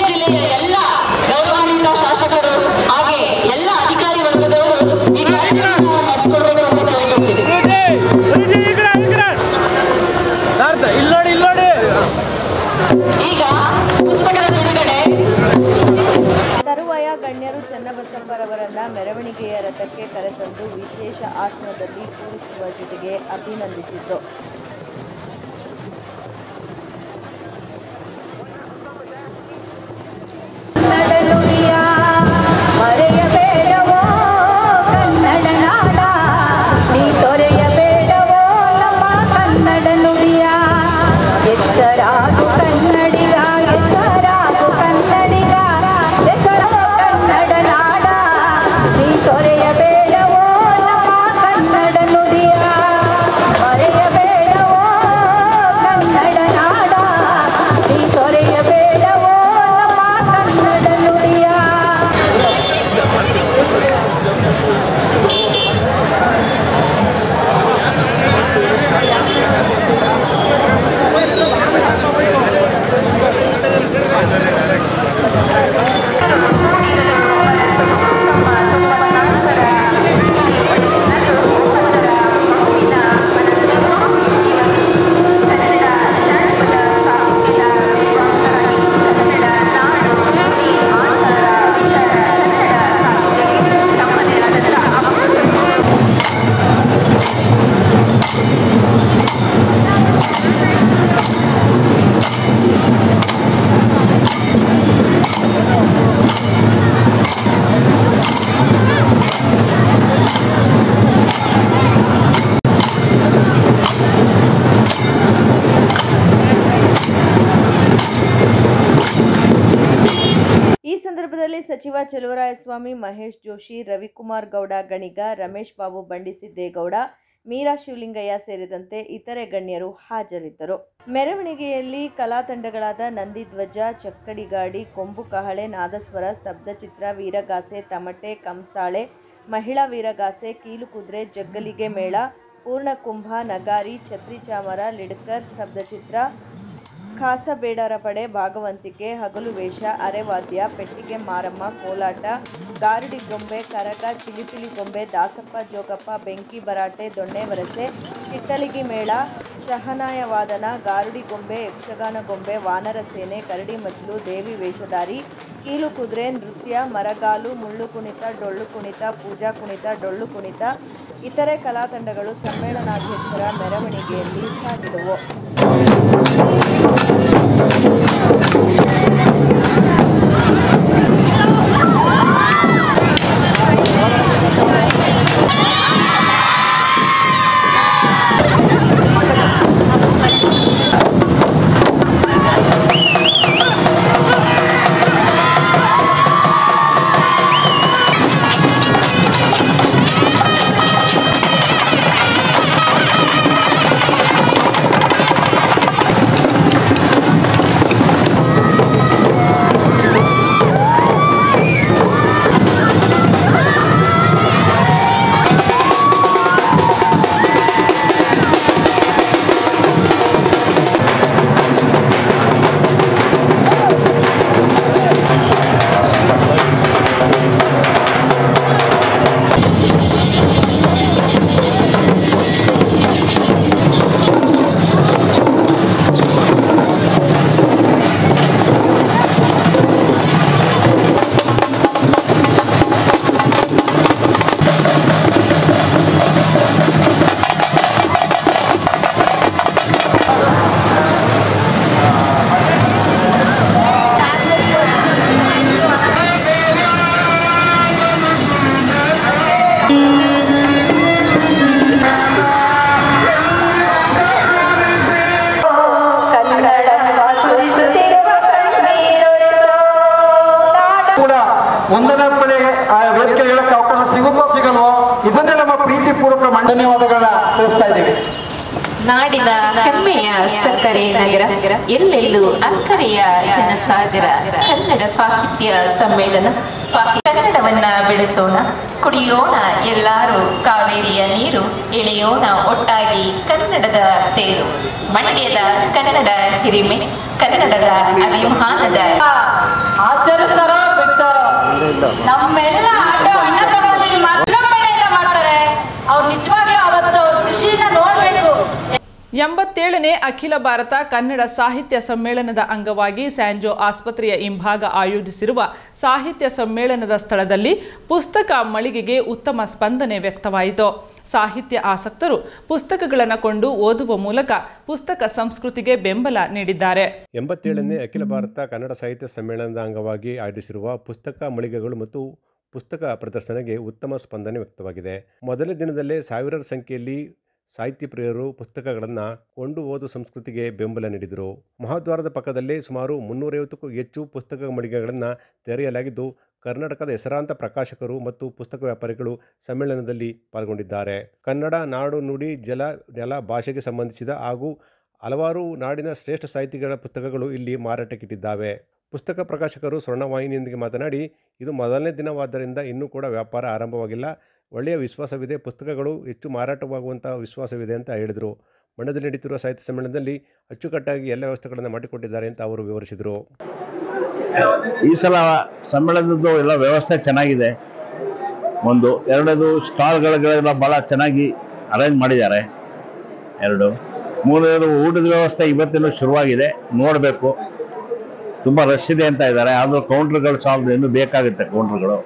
ಜಿಲ್ಲೆಯ ಎಲ್ಲ ಗೌರವಾನ್ವಿತ ಶಾಸಕರು ಹಾಗೆ ಎಲ್ಲ ಅಧಿಕಾರಿ ವರ್ಗದವರು ಈ ಕಾರ್ಯಕ್ರಮ ನಡೆಸಿಕೊಡ್ಬೇಕು ಅಂತ ಕೇಳಿಕೊಳ್ತಿದೆ. ಈಗ ಪುಸ್ತಕದ ಬಿಡುಗಡೆ. ತರುವಾಯ ಗಣ್ಯರು ಚನ್ನಬಸಪ್ಪರವರನ್ನ ಮೆರವಣಿಗೆಯ ರಥಕ್ಕೆ ಕರೆತಂದು ವಿಶೇಷ ಆಸನದಲ್ಲಿ ಕೂರಿಸುವ ಜೊತೆಗೆ ಅಭಿನಂದಿಸಿದ್ರು. ಸಚಿವ ಚೆಲುವರಾಯಸ್ವಾಮಿ, ಮಹೇಶ್ ಜೋಶಿ, ರವಿಕುಮಾರ್ ಗೌಡ ಗಣಿಗ, ರಮೇಶ್ ಬಾಬು ಬಂಡಿಸಿದ್ದೇಗೌಡ, ಮೀರಾ ಶಿವಲಿಂಗಯ್ಯ ಸೇರಿದಂತೆ ಇತರೆ ಗಣ್ಯರು ಹಾಜರಿದ್ದರು. ಮೆರವಣಿಗೆಯಲ್ಲಿ ಕಲಾ ತಂಡಗಳಾದ ನಂದಿಧ್ವಜ, ಚಕ್ಕಡಿಗಾಡಿ, ಕೊಂಬು ಕಹಳೆ, ನಾದಸ್ವರ, ಸ್ತಬ್ಧಚಿತ್ರ, ವೀರಗಾಸೆ, ತಮಟೆ, ಕಂಸಾಳೆ, ಮಹಿಳಾ ವೀರಗಾಸೆ, ಕೀಲುಕುದುರೆ, ಜಗ್ಗಲಿಗೆ ಮೇಳ, ಪೂರ್ಣಕುಂಭ, ನಗಾರಿ, ಛತ್ರಿ ಚಾಮರ, ಲಿಡ್ಕರ್, ಸ್ತಬ್ಧಚಿತ್ರ, ಖಾಸಬೇಡರ ಪಡೆ, ಭಾಗವಂತಿಕೆ, ಹಗಲು ವೇಷ, ಅರೆವಾದ್ಯ, ಪೆಟ್ಟಿಗೆ ಮಾರಮ್ಮ, ಕೋಲಾಟ, ಗಾರುಡಿ ಗೊಂಬೆ, ಕರಗ, ಚಿಲಿಪಿಲಿ ಗೊಂಬೆ, ದಾಸಪ್ಪ ಜೋಗಪ್ಪ, ಬೆಂಕಿ ಬರಾಟೆ, ದೊಣ್ಣೆ ವರಸೆ, ಚಿಟ್ಟಲಿಗಿ ಮೇಳ, ಶಹನಾಯ ವಾದನ, ಗಾರುಡಿ ಗೊಂಬೆ, ಯಕ್ಷಗಾನ ಗೊಂಬೆ, ವಾನರ ಸೇನೆ, ಕರಡಿ ಮಜ್ಲು, ದೇವಿ ವೇಷಧಾರಿ, ಕೀಲು ಕುದುರೆ, ನೃತ್ಯ, ಮರಗಾಲು, ಮುಳ್ಳು ಕುಣಿತ, ಡೊಳ್ಳು ಕುಣಿತ, ಪೂಜಾ ಕುಣಿತ, ಡೊಳ್ಳು ಕುಣಿತ, ಇತರೆ ಕಲಾ ತಂಡಗಳು ಸಮ್ಮೇಳನಾಧ್ಯಕ್ಷರ ಮೆರವಣಿಗೆಯಲ್ಲಿ ಸಾಗಿದವು. ಒಂದನೇ ಪಡೆಗೆ ಆ ವೇದಿಕೆ ಹೇಳಕ್ಕೆ ಅವಕಾಶ ಸಿಗುತ್ತೋ ಸಿಗಲ್ವೋ ಇದನ್ನೇ ನಮ್ಮ ಪ್ರೀತಿಪೂರ್ವಕ ಧನ್ಯವಾದಗಳನ್ನ ತಿಳಿಸ್ತಾ ಇದ್ದೀವಿ. ನಾಡಿನ ಹೆಮ್ಮೆಯ ಸಕ್ಕರೆ ನಗರ, ಎಲ್ಲೆಲ್ಲೂ ಅಕ್ಕರೆಯ ಜನಸಾಗರ. ಕನ್ನಡ ಸಾಹಿತ್ಯ ಸಮ್ಮೇಳನ. ಕನ್ನಡವನ್ನ ಬೆಳೆಸೋಣ, ಕುಡಿಯೋಣ ಎಲ್ಲರೂ ಕಾವೇರಿಯ ನೀರು, ಎಳೆಯೋಣ ಒಟ್ಟಾಗಿ ಕನ್ನಡದ ತೇರು. ಮಂಡ್ಯದ ಕನ್ನಡ ಹಿರಿಮೆ, ಕನ್ನಡದ ಅಭಿಮಾನದ ಆಚರಿಸ್ತಾರೋ ಬಿಡ್ತಾರೋ ನಮ್ಮೆಲ್ಲ ಅಣ್ಣ ತಮ್ಮಂದಿರು ವಿಜೃಂಭಣೆಯಿಂದ ಮಾಡ್ತಾರೆ. ಅವ್ರು ನಿಜವಾಗ್ಲೂ ಅವತ್ತು ಅವ್ರ ಖುಷಿನ ನೋಡ್ಬೇಕು. 87ನೇ ಅಖಿಲ ಭಾರತ ಕನ್ನಡ ಸಾಹಿತ್ಯ ಸಮ್ಮೇಳನದ ಅಂಗವಾಗಿ ಸ್ಯಾಂಜೋ ಆಸ್ಪತ್ರೆಯ ಹಿಂಭಾಗ ಆಯೋಜಿಸಿರುವ ಸಾಹಿತ್ಯ ಸಮ್ಮೇಳನದ ಸ್ಥಳದಲ್ಲಿ ಪುಸ್ತಕ ಮಳಿಗೆಗೆ ಉತ್ತಮ ಸ್ಪಂದನೆ ವ್ಯಕ್ತವಾಯಿತು. ಸಾಹಿತ್ಯ ಆಸಕ್ತರು ಪುಸ್ತಕಗಳನ್ನು ಕೊಂಡು ಓದುವ ಮೂಲಕ ಪುಸ್ತಕ ಸಂಸ್ಕೃತಿಗೆ ಬೆಂಬಲ ನೀಡಿದ್ದಾರೆ. 87ನೇ ಅಖಿಲ ಭಾರತ ಕನ್ನಡ ಸಾಹಿತ್ಯ ಸಮ್ಮೇಳನದ ಅಂಗವಾಗಿ ಆಯೋಜಿಸಿರುವ ಪುಸ್ತಕ ಮಳಿಗೆಗಳು ಮತ್ತು ಪುಸ್ತಕ ಪ್ರದರ್ಶನಕ್ಕೆ ಉತ್ತಮ ಸ್ಪಂದನೆ ವ್ಯಕ್ತವಾಗಿದೆ. ಮೊದಲನೇ ದಿನದಲ್ಲೇ ಸಾವಿರಾರು ಸಂಖ್ಯೆಯಲ್ಲಿ ಸಾಹಿತ್ಯ ಪ್ರಿಯರು ಪುಸ್ತಕಗಳನ್ನು ಕೊಂಡು ಓದು ಸಂಸ್ಕೃತಿಗೆ ಬೆಂಬಲ ನೀಡಿದರು. ಮಹಾದ್ವಾರದ ಪಕ್ಕದಲ್ಲೇ ಸುಮಾರು 350ಕ್ಕೂ ಹೆಚ್ಚು ಪುಸ್ತಕ ಮಳಿಗೆಗಳನ್ನು ತೆರೆಯಲಾಗಿದ್ದು, ಕರ್ನಾಟಕದ ಹೆಸರಾಂತ ಪ್ರಕಾಶಕರು ಮತ್ತು ಪುಸ್ತಕ ವ್ಯಾಪಾರಿಗಳು ಸಮ್ಮೇಳನದಲ್ಲಿ ಪಾಲ್ಗೊಂಡಿದ್ದಾರೆ. ಕನ್ನಡ ನಾಡು ನುಡಿ ಜಲ ನೆಲ ಭಾಷೆಗೆ ಸಂಬಂಧಿಸಿದ ಹಾಗೂ ಹಲವಾರು ನಾಡಿನ ಶ್ರೇಷ್ಠ ಸಾಹಿತಿಗಳ ಪುಸ್ತಕಗಳು ಇಲ್ಲಿ ಮಾರಾಟಕ್ಕಿಟ್ಟಿದ್ದಾವೆ. ಪುಸ್ತಕ ಪ್ರಕಾಶಕರು ಸ್ವರ್ಣವಾಹಿನಿಯೊಂದಿಗೆ ಮಾತನಾಡಿ, ಇದು ಮೊದಲನೇ ದಿನವಾದ್ದರಿಂದ ಇನ್ನೂ ಕೂಡ ವ್ಯಾಪಾರ ಆರಂಭವಾಗಿಲ್ಲ, ಒಳ್ಳೆಯ ವಿಶ್ವಾಸವಿದೆ, ಪುಸ್ತಕಗಳು ಹೆಚ್ಚು ಮಾರಾಟವಾಗುವಂಥ ವಿಶ್ವಾಸವಿದೆ ಅಂತ ಹೇಳಿದರು. ಮಂಡ್ಯದಲ್ಲಿ ನಡೀತಿರುವ ಸಾಹಿತ್ಯ ಸಮ್ಮೇಳನದಲ್ಲಿ ಅಚ್ಚುಕಟ್ಟಾಗಿ ಎಲ್ಲ ವ್ಯವಸ್ಥೆಗಳನ್ನು ಮಾಡಿಕೊಟ್ಟಿದ್ದಾರೆ ಅಂತ ಅವರು ವಿವರಿಸಿದರು. ಈ ಸಲ ಸಮ್ಮೇಳನದ್ದು ಎಲ್ಲ ವ್ಯವಸ್ಥೆ ಚೆನ್ನಾಗಿದೆ. ಒಂದು ಎರಡದು ಸ್ಟಾಲ್ಗಳೆಲ್ಲ ಭಾಳ ಚೆನ್ನಾಗಿ ಅರೇಂಜ್ ಮಾಡಿದ್ದಾರೆ. ಎರಡು ಮೂರನೇದು ಊಟದ ವ್ಯವಸ್ಥೆ ಇವತ್ತಿನ ಶುರುವಾಗಿದೆ, ನೋಡಬೇಕು. ತುಂಬ ರಶ್ ಇದೆ ಅಂತ ಇದ್ದಾರೆ, ಆದರೂ ಕೌಂಟ್ರ್ಗಳು ಸಾಲ್ದು ಇನ್ನೂ ಬೇಕಾಗುತ್ತೆ. ಕೌಂಟ್ರ್ಗಳು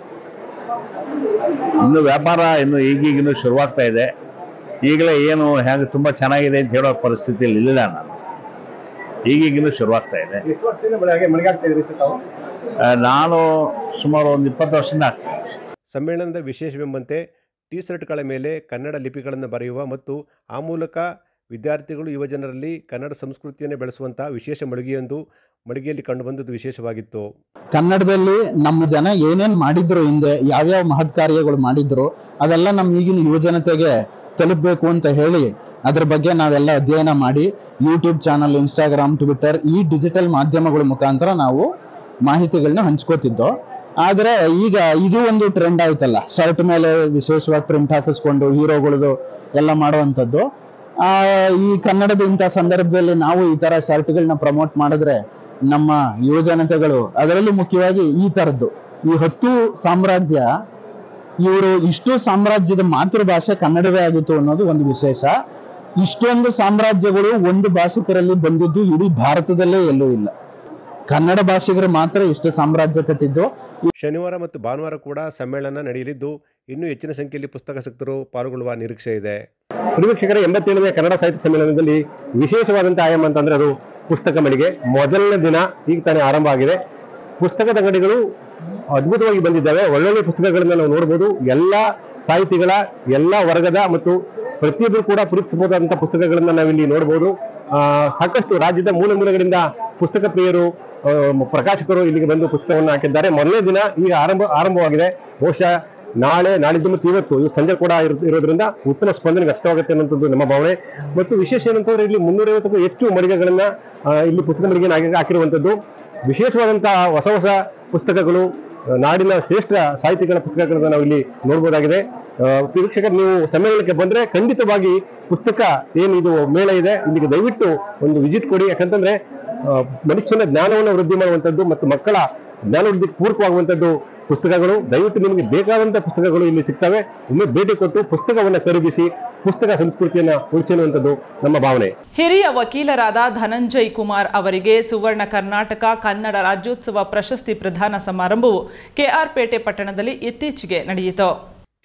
ಇನ್ನು ವ್ಯಾಪಾರ ಇನ್ನು ಈಗೀಗಿನ್ನೂ ಶುರುವಾಗ್ತಾ ಇದೆ. ಈಗಲೇ ಏನು ಹೇಗೆ ತುಂಬ ಚೆನ್ನಾಗಿದೆ ಅಂತ ಹೇಳೋ ಪರಿಸ್ಥಿತಿಯಲ್ಲಿ ಇಲ್ಲ ನಾನು. ಈಗೀಗಿನ್ನೂ ಶುರುವಾಗ್ತಾ ಇದೆ. ನಾನು ಸುಮಾರು ಒಂದು 20 ವರ್ಷದಿಂದ ಆಗ್ತದೆ. ಸಮ್ಮೇಳನದ ವಿಶೇಷವೆಂಬಂತೆ ಟಿ ಶರ್ಟ್ಗಳ ಮೇಲೆ ಕನ್ನಡ ಲಿಪಿಗಳನ್ನು ಬರೆಯುವ ಮತ್ತು ಆ ಮೂಲಕ ವಿದ್ಯಾರ್ಥಿಗಳು ಯುವಜನರಲ್ಲಿ ಕನ್ನಡ ಸಂಸ್ಕೃತಿಯನ್ನು ಬೆಳೆಸುವಂತಹ ವಿಶೇಷ ಮಳಿಗೆಯಲ್ಲಿ ಕಂಡುಬಂದದ್ದು ವಿಶೇಷವಾಗಿತ್ತು. ಕನ್ನಡದಲ್ಲಿ ನಮ್ಮ ಜನ ಏನೇನು ಮಾಡಿದ್ರು, ಹಿಂದೆ ಯಾವ್ಯಾವ ಮಹತ್ ಕಾರ್ಯಗಳು ಮಾಡಿದ್ರು, ಅದೆಲ್ಲ ನಮ್ಮ ಈಗಿನ ಯುವಜನತೆಗೆ ತಲುಪಬೇಕು ಅಂತ ಹೇಳಿ ಅದ್ರ ಬಗ್ಗೆ ನಾವೆಲ್ಲ ಅಧ್ಯಯನ ಮಾಡಿ ಯೂಟ್ಯೂಬ್ ಚಾನಲ್, ಇನ್ಸ್ಟಾಗ್ರಾಮ್, ಟ್ವಿಟರ್ ಈ ಡಿಜಿಟಲ್ ಮಾಧ್ಯಮಗಳ ಮುಖಾಂತರ ನಾವು ಮಾಹಿತಿಗಳನ್ನ ಹಂಚ್ಕೋತಿದ್ದೋ. ಆದರೆ ಈಗ ಇದು ಒಂದು ಟ್ರೆಂಡ್ ಆಯ್ತಲ್ಲ, ಶರ್ಟ್ ಮೇಲೆ ವಿಶೇಷವಾಗಿ ಪ್ರಿಂಟ್ ಹಾಕಿಸ್ಕೊಂಡು ಹೀರೋಗಳದು ಎಲ್ಲ ಮಾಡುವಂಥದ್ದು. ಈ ಕನ್ನಡದ ಇಂಥ ಸಂದರ್ಭದಲ್ಲಿ ನಾವು ಈ ತರ ಶರ್ಟ್ಗಳನ್ನ ಪ್ರಮೋಟ್ ಮಾಡಿದ್ರೆ ನಮ್ಮ ಯುವಜನತೆಗಳು, ಅದರಲ್ಲೂ ಮುಖ್ಯವಾಗಿ ಈ ತರದ್ದು ಈ 10 ಸಾಮ್ರಾಜ್ಯ, ಇವರು ಇಷ್ಟು ಸಾಮ್ರಾಜ್ಯದ ಮಾತೃಭಾಷೆ ಕನ್ನಡವೇ ಆಗಿತ್ತು ಅನ್ನೋದು ಒಂದು ವಿಶೇಷ. ಇಷ್ಟೊಂದು ಸಾಮ್ರಾಜ್ಯಗಳು ಒಂದು ಭಾಷಿಕರಲ್ಲಿ ಬಂದಿದ್ದು ಇಡೀ ಭಾರತದಲ್ಲೇ ಎಲ್ಲೂ ಇಲ್ಲ. ಕನ್ನಡ ಭಾಷಿಗರು ಮಾತ್ರ ಇಷ್ಟು ಸಾಮ್ರಾಜ್ಯ ಕಟ್ಟಿದ್ದು. ಶನಿವಾರ ಮತ್ತು ಭಾನುವಾರ ಕೂಡ ಸಮ್ಮೇಳನ ನಡೆಯಲಿದ್ದು, ಇನ್ನೂ ಹೆಚ್ಚಿನ ಸಂಖ್ಯೆಯಲ್ಲಿ ಪುಸ್ತಕಾಸಕ್ತರು ಪಾಲ್ಗೊಳ್ಳುವ ನಿರೀಕ್ಷೆ ಇದೆ. ವೀಕ್ಷಕರ 87ನೇ ಕನ್ನಡ ಸಾಹಿತ್ಯ ಸಮ್ಮೇಳನದಲ್ಲಿ ವಿಶೇಷವಾದಂಥ ಆಯಾಮ ಅಂತಂದ್ರೆ ಅದು ಪುಸ್ತಕ ಮಳಿಗೆ. ಮೊದಲನೇ ದಿನ ಈಗ ತಾನೇ ಆರಂಭ ಆಗಿದೆ. ಪುಸ್ತಕದ ಅಂಗಡಿಗಳು ಅದ್ಭುತವಾಗಿ ಬಂದಿದ್ದಾವೆ. ಒಳ್ಳೊಳ್ಳೆ ಪುಸ್ತಕಗಳನ್ನ ನಾವು ನೋಡ್ಬೋದು. ಎಲ್ಲ ಸಾಹಿತಿಗಳ ಎಲ್ಲ ವರ್ಗದ ಮತ್ತು ಪ್ರತಿಯೊಬ್ಬರು ಕೂಡ ಪ್ರೀತಿಸಬಹುದಾದಂಥ ಪುಸ್ತಕಗಳನ್ನ ನಾವಿಲ್ಲಿ ನೋಡ್ಬೋದು. ಸಾಕಷ್ಟು ರಾಜ್ಯದ ಮೂಲೆಗಳಿಂದ ಪುಸ್ತಕ ಪ್ರಿಯರು, ಪ್ರಕಾಶಕರು ಇಲ್ಲಿಗೆ ಬಂದು ಪುಸ್ತಕವನ್ನು ಹಾಕಿದ್ದಾರೆ. ಮೊದಲನೇ ದಿನ ಈಗ ಆರಂಭವಾಗಿದೆ. ಬಹುಶಃ ನಾಳೆ, ನಾಳಿದ್ದು ಮತ್ತು ಇವತ್ತು ಸಂಜೆ ಕೂಡ ಇರೋದ್ರಿಂದ ಉತ್ತಮ ಸ್ಪಂದನೆ ವ್ಯಕ್ತವಾಗುತ್ತೆ ಅನ್ನೋಂಥದ್ದು ನಮ್ಮ ಭಾವನೆ. ಮತ್ತು ವಿಶೇಷ ಏನಂತಂದ್ರೆ ಇಲ್ಲಿ 350ಕ್ಕೂ ಹೆಚ್ಚು ಮಳಿಗೆಗಳನ್ನ ಇಲ್ಲಿ ಪುಸ್ತಕ ಮಳಿಗೆ ಹಾಕಿರುವಂಥದ್ದು. ವಿಶೇಷವಾದಂತಹ ಹೊಸ ಪುಸ್ತಕಗಳು, ನಾಡಿನ ಶ್ರೇಷ್ಠ ಸಾಹಿತಿಗಳ ಪುಸ್ತಕಗಳನ್ನ ನಾವು ಇಲ್ಲಿ ನೋಡ್ಬೋದಾಗಿದೆ. ವೀಕ್ಷಕರು, ನೀವು ಸಮ್ಮೇಳನಕ್ಕೆ ಬಂದ್ರೆ ಖಂಡಿತವಾಗಿ ಪುಸ್ತಕ ಏನಿದು ಮೇಳ ಇದೆ, ಇಲ್ಲಿಗೆ ದಯವಿಟ್ಟು ಒಂದು ವಿಸಿಟ್ ಕೊಡಿ. ಯಾಕಂತಂದ್ರೆ ಮನುಷ್ಯನ ಜ್ಞಾನವನ್ನು ವೃದ್ಧಿ ಮಾಡುವಂಥದ್ದು ಮತ್ತು ಮಕ್ಕಳ ಜ್ಞಾನ ವೃದ್ಧಿಗೆ ಪೂರಕವಾಗುವಂಥದ್ದು ಪುಸ್ತಕಗಳು. ದಯವಿಟ್ಟು ನಿಮಗೆ ಬೇಕಾದಂಥ ಪುಸ್ತಕಗಳು ಇಲ್ಲಿ ಸಿಗ್ತವೆ. ಒಮ್ಮೆ ಭೇಟಿ ಕೊಟ್ಟು ಪುಸ್ತಕವನ್ನು ಖರೀದಿಸಿ ಪುಸ್ತಕ ಸಂಸ್ಕೃತಿಯನ್ನು ಉಳಿಸುವಂಥದ್ದು ನಮ್ಮ ಭಾವನೆ. ಹಿರಿಯ ವಕೀಲರಾದ ಧನಂಜಯ್ ಕುಮಾರ್ ಅವರಿಗೆ ಸುವರ್ಣ ಕರ್ನಾಟಕ ಕನ್ನಡ ರಾಜ್ಯೋತ್ಸವ ಪ್ರಶಸ್ತಿ ಪ್ರದಾನ ಸಮಾರಂಭವು ಕೆಆರ್ ಪೇಟೆ ಪಟ್ಟಣದಲ್ಲಿ ಇತ್ತೀಚೆಗೆ ನಡೆಯಿತು.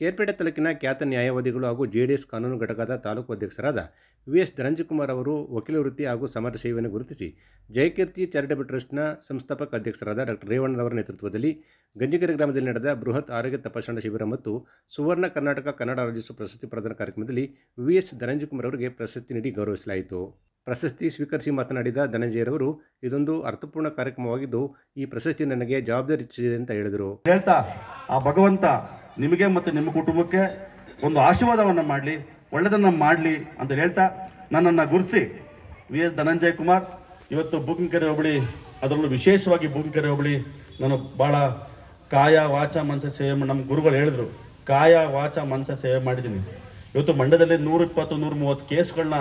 ಕೇರ್ಪೇಟೆ ತಾಲೂಕಿನ ಖ್ಯಾತ ನ್ಯಾಯವಾದಿಗಳು ಹಾಗೂ ಜೆಡಿಎಸ್ ಕಾನೂನು ಘಟಕದ ತಾಲೂಕು ಅಧ್ಯಕ್ಷರಾದ ವಿ.ಎಸ್. ಧನಂಜಯ್ ಕುಮಾರ್ ಅವರು ವಕೀಲ ವೃತ್ತಿ ಹಾಗೂ ಸಮಾಜ ಸೇವೆಯನ್ನು ಗುರುತಿಸಿ ಜಯಕೀರ್ತಿ ಚಾರಿಟಬಲ್ ಟ್ರಸ್ಟ್ನ ಸಂಸ್ಥಾಪಕ ಅಧ್ಯಕ್ಷರಾದ ಡಾಕ್ಟರ್ ರೇವಣ್ಣರವರ ನೇತೃತ್ವದಲ್ಲಿ ಗಂಜಿಕೆರೆ ಗ್ರಾಮದಲ್ಲಿ ನಡೆದ ಬೃಹತ್ ಆರೋಗ್ಯ ತಪಾಸಣಾ ಶಿಬಿರ ಮತ್ತು ಸುವರ್ಣ ಕರ್ನಾಟಕ ಕನ್ನಡ ರಾಜ್ಯೋತ್ಸವ ಪ್ರಶಸ್ತಿ ಪ್ರದಾನ ಕಾರ್ಯಕ್ರಮದಲ್ಲಿ ವಿ.ಎಸ್. ಧನಂಜಯ್ ಕುಮಾರ್ ಅವರಿಗೆ ಪ್ರಶಸ್ತಿ ನೀಡಿ ಗೌರವಿಸಲಾಯಿತು. ಪ್ರಶಸ್ತಿ ಸ್ವೀಕರಿಸಿ ಮಾತನಾಡಿದ ಧನಂಜಯರವರು, ಇದೊಂದು ಅರ್ಥಪೂರ್ಣ ಕಾರ್ಯಕ್ರಮವಾಗಿದ್ದು ಈ ಪ್ರಶಸ್ತಿ ನನಗೆ ಜವಾಬ್ದಾರಿ ಹೆಚ್ಚಿಸಿದೆ ಅಂತ ಹೇಳಿದರು. ಹೇಳ್ತಾ ಆ ಭಗವಂತ ನಿಮಗೆ ಮತ್ತು ನಿಮ್ಮ ಕುಟುಂಬಕ್ಕೆ ಒಂದು ಆಶೀರ್ವಾದವನ್ನು ಮಾಡಲಿ, ಒಳ್ಳೆಯದನ್ನು ಮಾಡಲಿ ಅಂತ ಹೇಳ್ತಾ ನನ್ನನ್ನು ಗುರುತಿಸಿ ವಿ.ಎಸ್. ಧನಂಜಯ ಕುಮಾರ್ ಇವತ್ತು ಬೂಕಿನಕೆರೆ ಹೋಬಳಿ, ಅದರಲ್ಲೂ ವಿಶೇಷವಾಗಿ ಬೂಕಿನಕೆರೆ ಹೋಬಳಿ ನಾನು ಭಾಳ ಕಾಯ ವಾಚ ಮನಸ ಸೇವೆ ನಮ್ಮ ಗುರುಗಳು ಹೇಳಿದ್ರು, ಕಾಯ ವಾಚ ಮನಸ ಸೇವೆ ಮಾಡಿದ್ದೀನಿ. ಇವತ್ತು ಮಂಡ್ಯದಲ್ಲಿ 120-130 ಕೇಸ್ಗಳನ್ನ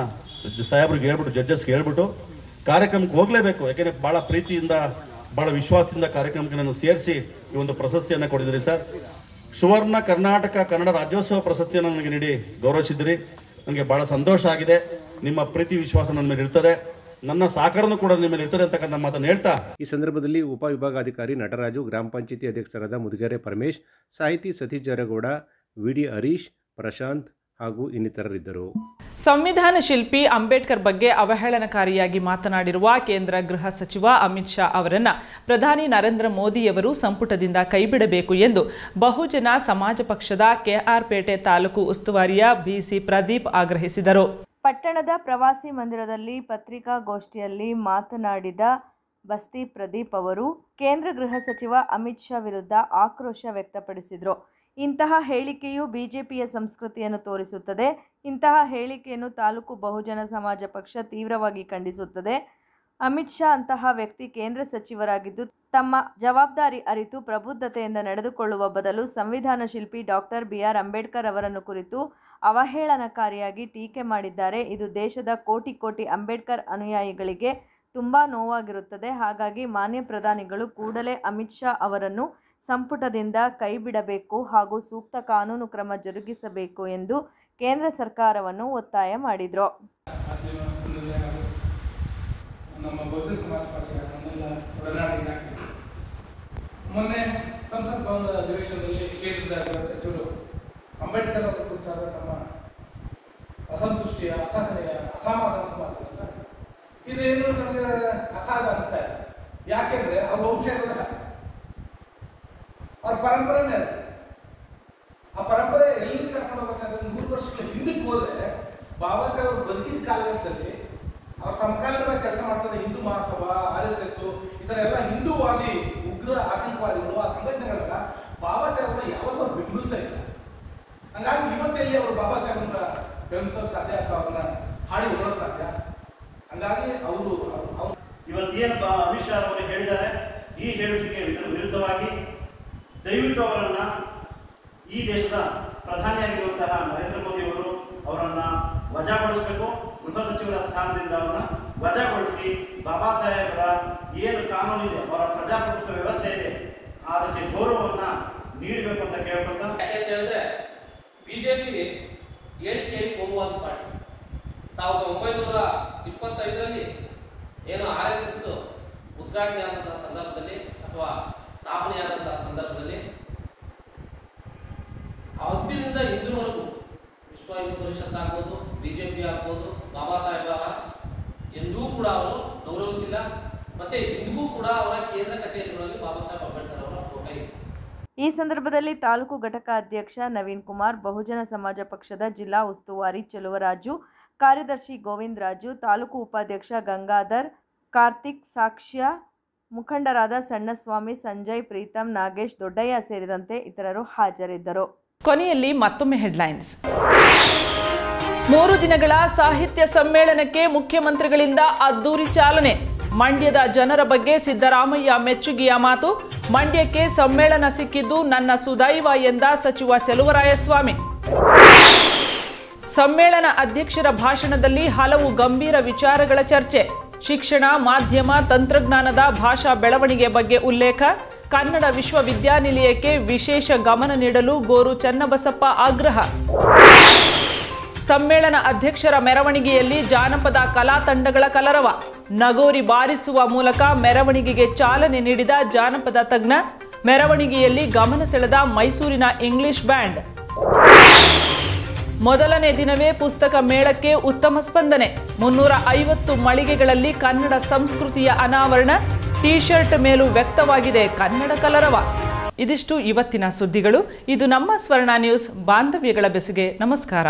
ಸಾಹೇಬ್ರಿಗೆ ಹೇಳ್ಬಿಟ್ಟು, ಜಡ್ಜಸ್ಗೆ ಹೇಳ್ಬಿಟ್ಟು ಕಾರ್ಯಕ್ರಮಕ್ಕೆ ಹೋಗಲೇಬೇಕು. ಯಾಕೆಂದರೆ ಭಾಳ ಪ್ರೀತಿಯಿಂದ ಭಾಳ ವಿಶ್ವಾಸದಿಂದ ಕಾರ್ಯಕ್ರಮಕ್ಕೆ ನಾನು ಸೇರಿಸಿ ಈ ಒಂದು ಪ್ರಶಸ್ತಿಯನ್ನು ಕೊಟ್ಟಿದ್ದೀರಿ ಸರ್. ಸುವರ್ಣ ಕರ್ನಾಟಕ ಕನ್ನಡ ರಾಜ್ಯೋತ್ಸವ ಪ್ರಶಸ್ತಿಯನ್ನು ನನಗೆ ನೀಡಿ ಗೌರವಿಸಿದ್ದೀರಿ. ನನಗೆ ಭಾಳ ಸಂತೋಷ ಆಗಿದೆ. ನಿಮ್ಮ ಪ್ರೀತಿ ವಿಶ್ವಾಸ ನನ್ನ ಮೇಲೆ ಇರ್ತದೆ, ನನ್ನ ಸಹಕಾರನೂ ಕೂಡ ನಿಮ್ಮ ಮೇಲೆ ಇರ್ತದೆ ಅಂತಕ್ಕಂಥ ಮಾತನ್ನು ಹೇಳ್ತಾ ಈ ಸಂದರ್ಭದಲ್ಲಿ ಉಪವಿಭಾಗಾಧಿಕಾರಿ ನಟರಾಜು, ಗ್ರಾಮ ಪಂಚಾಯತಿ ಅಧ್ಯಕ್ಷರಾದ ಮುದುಗೆರೆ ಪರಮೇಶ್, ಸಾಹಿತಿ ಸತೀಶ್ ಜಾರಗೌಡ, ವಿ.ಡಿ. ಹರೀಶ್, ಪ್ರಶಾಂತ್ ಹಾಗೂ ಇನ್ನಿತರರಿದ್ದರು. ಸಂವಿಧಾನ ಶಿಲ್ಪಿ ಅಂಬೇಡ್ಕರ್ ಬಗ್ಗೆ ಅವಹೇಳನಕಾರಿಯಾಗಿ ಮಾತನಾಡಿರುವ ಕೇಂದ್ರ ಗೃಹ ಸಚಿವ ಅಮಿತ್ ಶಾ ಅವರನ್ನ ಪ್ರಧಾನಿ ನರೇಂದ್ರ ಮೋದಿಯವರು ಸಂಪುಟದಿಂದ ಕೈಬಿಡಬೇಕು ಎಂದು ಬಹುಜನ ಸಮಾಜ ಪಕ್ಷದ ಕೆಆರ್ ಪೇಟೆ ತಾಲೂಕು ಉಸ್ತುವಾರಿಯ ಬಿಸಿ ಪ್ರದೀಪ್ ಆಗ್ರಹಿಸಿದರು. ಪಟ್ಟಣದ ಪ್ರವಾಸಿ ಮಂದಿರದಲ್ಲಿ ಪತ್ರಿಕಾಗೋಷ್ಠಿಯಲ್ಲಿ ಮಾತನಾಡಿದ ಬಸ್ತಿ ಪ್ರದೀಪ್ ಅವರು ಕೇಂದ್ರ ಗೃಹ ಸಚಿವ ಅಮಿತ್ ಶಾ ವಿರುದ್ಧ ಆಕ್ರೋಶ ವ್ಯಕ್ತಪಡಿಸಿದರು. ಇಂತಹ ಹೇಳಿಕೆಯು ಬಿಜೆಪಿಯ ಸಂಸ್ಕೃತಿಯನ್ನು ತೋರಿಸುತ್ತದೆ. ಇಂತಹ ಹೇಳಿಕೆಯನ್ನು ತಾಲೂಕು ಬಹುಜನ ಸಮಾಜ ಪಕ್ಷ ತೀವ್ರವಾಗಿ ಖಂಡಿಸುತ್ತದೆ. ಅಮಿತ್ ಶಾ ಅಂತಹ ವ್ಯಕ್ತಿ ಕೇಂದ್ರ ಸಚಿವರಾಗಿದ್ದು ತಮ್ಮ ಜವಾಬ್ದಾರಿ ಅರಿತು ಪ್ರಬುದ್ಧತೆಯಿಂದ ನಡೆದುಕೊಳ್ಳುವ ಬದಲು ಸಂವಿಧಾನ ಶಿಲ್ಪಿ ಡಾಕ್ಟರ್ ಬಿ.ಆರ್. ಅಂಬೇಡ್ಕರ್ ಅವರನ್ನು ಕುರಿತು ಅವಹೇಳನಕಾರಿಯಾಗಿ ಟೀಕೆ ಮಾಡಿದ್ದಾರೆ. ಇದು ದೇಶದ ಕೋಟಿ ಕೋಟಿ ಅಂಬೇಡ್ಕರ್ ಅನುಯಾಯಿಗಳಿಗೆ ತುಂಬ ನೋವಾಗಿರುತ್ತದೆ. ಹಾಗಾಗಿ ಮಾನ್ಯ ಪ್ರಧಾನಿಗಳು ಕೂಡಲೇ ಅಮಿತ್ ಶಾ ಅವರನ್ನು ಸಂಪುಟದಿಂದ ಕೈಬಿಡಬೇಕು ಹಾಗೂ ಸೂಕ್ತ ಕಾನೂನು ಕ್ರಮ ಜರುಗಿಸಬೇಕು ಎಂದು ಕೇಂದ್ರ ಸರ್ಕಾರವನ್ನು ಒತ್ತಾಯ ಮಾಡಿದರು. ನಮ್ಮ ಬಹುಜನ ಸಮಾಜ ಪಕ್ಷದ ನನ್ನೆಲ್ಲ ಒಡನಾಡಿನ ಮೊನ್ನೆ ಸಂಸತ್ ಭವನದ ಅಧಿವೇಶನದಲ್ಲಿ ಕೇಂದ್ರದ ಗೃಹ ಸಚಿವರು ಅಂಬೇಡ್ಕರ್ ಅವರ ಕುರಿತಾದ ತಮ್ಮ ಅಸಂತುಷ್ಟಿಯ, ಅಸಹನೆಯ, ಅಸಮಾಧಾನ ಮಾತುಗಳನ್ನು ಇದೇನು ನಮಗೆ ಅಸಹಜ ಅನಿಸ್ತಾ ಇದೆ. ಯಾಕೆಂದ್ರೆ ಅವ್ರ ವಂಶ ಇರೋದಿಲ್ಲ, ಅವ್ರ ಪರಂಪರೆನೇ ಅದು. ಆ ಪರಂಪರೆ ಎಲ್ಲಿ ಕರ್ಕೊಂಡು ಹೋಗ್ಬೇಕಂದ್ರೆ 100 ವರ್ಷಗಳ ಹಿಂದಕ್ಕೆ ಹೋದ್ರೆ ಬಾಬಾ ಸಾಹೇಬ್ ಬದುಕಿದ ಕಾಲಘಟ್ಟದಲ್ಲಿ ಅವ್ರ ಸಮಕಾಲೀನ ಕೆಲಸ ಮಾಡ್ತಾರೆ. ಹಿಂದೂ ಮಹಾಸಭಾ, RSS ಈ ಥರ ಎಲ್ಲ ಹಿಂದೂವಾದಿ ಉಗ್ರ ಆತಂಕವಾದಿಗಳು, ಆ ಸಂಘಟನೆಗಳೆಲ್ಲ ಬಾಬಾ ಸಾಹೇಬ್ನ ಯಾವತ್ತೂ ಅವ್ರು ಬೆಂಬಲಿಸೇ ಇಲ್ಲ. ಹಂಗಾಗಿ ಇವತ್ತೆಲ್ಲಿ ಅವರು ಬಾಬಾ ಸಾಹೇಬ್ನ ಬೆಂಬಲಿಸೋಕೆ ಸಾಧ್ಯ ಅಥವಾ ಅವ್ರನ್ನ ಹಾಡಿ ಹೊರಡೋಕೆ ಸಾಧ್ಯ? ಹಂಗಾಗಿ ಅವರು ಇವತ್ತೇನು ಅಮಿತ್ ಶಾ ಅವರು ಹೇಳಿದ್ದಾರೆ, ಈ ಹೇಳಿಕೆಗೆ ವಿರುದ್ಧವಾಗಿ ದಯವಿಟ್ಟು ಅವರನ್ನ ಈ ದೇಶದ ಪ್ರಧಾನಿಯಾಗಿರುವಂತಹ ನರೇಂದ್ರ ಮೋದಿ ಅವರು ಅವರನ್ನ ವಜಾಗೊಳಿಸಬೇಕು. ಗೃಹ ಸಚಿವರ ಸ್ಥಾನದಿಂದ ಅವರನ್ನ ವಜಾಗೊಳಿಸಿ ಬಾಬಾ ಸಾಹೇಬರ ಏನು ಕಾನೂನಿದೆ, ಅವರ ಪ್ರಜಾಪ್ರಭುತ್ವ ವ್ಯವಸ್ಥೆ ಇದೆ, ಅದಕ್ಕೆ ಗೌರವವನ್ನ ನೀಡಬೇಕು ಅಂತ ಕೇಳ್ಕೊತ. ಯಾಕೆ ಹೇಳಿದ್ರೆ ಬಿಜೆಪಿ ಹೇಳಿ ಕೇಳಿ ಹೋಗುವಾದ ಪಾರ್ಟಿ. 1925ರಲ್ಲಿ ಏನು RSS ಉದ್ಘಾಟನೆ ಆದಂತಹ ಸಂದರ್ಭದಲ್ಲಿ ಅಥವಾ ಸ್ಥಾಪನೆಯಾದಂತಹ ಸಂದರ್ಭದಲ್ಲಿ ಅವತ್ತಿನಿಂದ ಇಂದಿನವರೆಗೂ ವಿಶ್ವ ಹಿಂದೂ ಪರಿಷತ್ ಆಗ್ಬೋದು, ಬಿಜೆಪಿ ಆಗ್ಬೋದು, ಬಾಬಾ ಸಾಹೇಬರ ಎಂದೂ ಕೂಡ ಅವರು ಗೌರವಿಸಿಲ್ಲ. ಮತ್ತೆ ಇಂದಿಗೂ ಕೂಡ ಅವರ ಕೇಂದ್ರ ಕಚೇರಿಗಳಲ್ಲಿ ಬಾಬಾ ಸಾಹೇಬ್ ಅಂಬೇಡ್ಕರ್ ಅವರ ಫೋಟೋ ಇದೆ. ಈ ಸಂದರ್ಭದಲ್ಲಿ ತಾಲೂಕು ಘಟಕ ಅಧ್ಯಕ್ಷ ನವೀನ್ ಕುಮಾರ್, ಬಹುಜನ ಸಮಾಜ ಪಕ್ಷದ ಜಿಲ್ಲಾ ಉಸ್ತುವಾರಿ ಚೆಲುವರಾಜು, ಕಾರ್ಯದರ್ಶಿ ಗೋವಿಂದ ರಾಜು, ತಾಲೂಕು ಉಪಾಧ್ಯಕ್ಷ ಗಂಗಾಧರ್, ಕಾರ್ತಿಕ್, ಸಾಕ್ಷ್ಯ, ಮುಖಂಡರಾದ ಸಣ್ಣಸ್ವಾಮಿ, ಸಂಜಯ್, ಪ್ರೀತಮ್, ನಾಗೇಶ್, ದೊಡ್ಡಯ್ಯ ಸೇರಿದಂತೆ ಇತರರು ಹಾಜರಿದ್ದರು. ಕೊನೆಯಲ್ಲಿ ಮತ್ತೊಮ್ಮೆ ಹೆಡ್ಲೈನ್ಸ್. 3 ದಿನಗಳ ಸಾಹಿತ್ಯ ಸಮ್ಮೇಳನಕ್ಕೆ ಮುಖ್ಯಮಂತ್ರಿಗಳಿಂದ ಅದ್ದೂರಿ ಚಾಲನೆ. ಮಂಡ್ಯದ ಜನರ ಬಗ್ಗೆ ಸಿದ್ದರಾಮಯ್ಯ ಮೆಚ್ಚುಗೆಯ ಮಾತು. ಮಂಡ್ಯಕ್ಕೆ ಸಮ್ಮೇಳನ ಸಿಕ್ಕಿದ್ದು ನನ್ನ ಸುದೈವ ಎಂದ ಸಚಿವ ಚೆಲುವರಾಯಸ್ವಾಮಿ. ಸಮ್ಮೇಳನ ಅಧ್ಯಕ್ಷರ ಭಾಷಣದಲ್ಲಿ ಹಲವು ಗಂಭೀರ ವಿಚಾರಗಳ ಚರ್ಚೆ. ಶಿಕ್ಷಣ, ಮಾಧ್ಯಮ, ತಂತ್ರಜ್ಞಾನದ ಭಾಷಾ ಬೆಳವಣಿಗೆ ಬಗ್ಗೆ ಉಲ್ಲೇಖ. ಕನ್ನಡ ವಿಶ್ವವಿದ್ಯಾನಿಲಯಕ್ಕೆ ವಿಶೇಷ ಗಮನ ನೀಡಲು ಗೋರು ಚನ್ನಬಸಪ್ಪ ಆಗ್ರಹ. ಸಮ್ಮೇಳನ ಅಧ್ಯಕ್ಷರ ಮೆರವಣಿಗೆಯಲ್ಲಿ ಜಾನಪದ ಕಲಾ ತಂಡಗಳ ಕಲರವ. ನಗೋರಿ ಬಾರಿಸುವ ಮೂಲಕ ಮೆರವಣಿಗೆಗೆ ಚಾಲನೆ ನೀಡಿದ ಜಾನಪದ ತಜ್ಞ. ಮೆರವಣಿಗೆಯಲ್ಲಿ ಗಮನ ಸೆಳೆದ ಮೈಸೂರಿನ ಇಂಗ್ಲಿಷ್ ಬ್ಯಾಂಡ್. ಮೊದಲನೇ ದಿನವೇ ಪುಸ್ತಕ ಮೇಳಕ್ಕೆ ಉತ್ತಮ ಸ್ಪಂದನೆ. 350 ಮಳಿಗೆಗಳಲ್ಲಿ ಕನ್ನಡ ಸಂಸ್ಕೃತಿಯ ಅನಾವರಣ. ಟಿ ಶರ್ಟ್ ಮೇಲೂ ವ್ಯಕ್ತವಾಗಿದೆ ಕನ್ನಡ ಕಲರವ. ಇದಿಷ್ಟು ಇವತ್ತಿನ ಸುದ್ದಿಗಳು. ಇದು ನಮ್ಮ ಸ್ವರ್ಣ ನ್ಯೂಸ್. ಬಾಂಧವ್ಯಗಳ ಬೆಸುಗೆ ನಮಸ್ಕಾರ.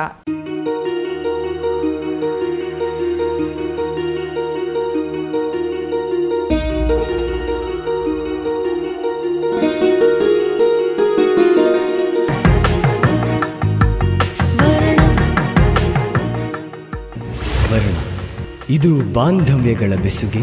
ಪಂಚವರ್ಣ ಇದು ಬಾಂಧವ್ಯಗಳ ಬೆಸುಗೆ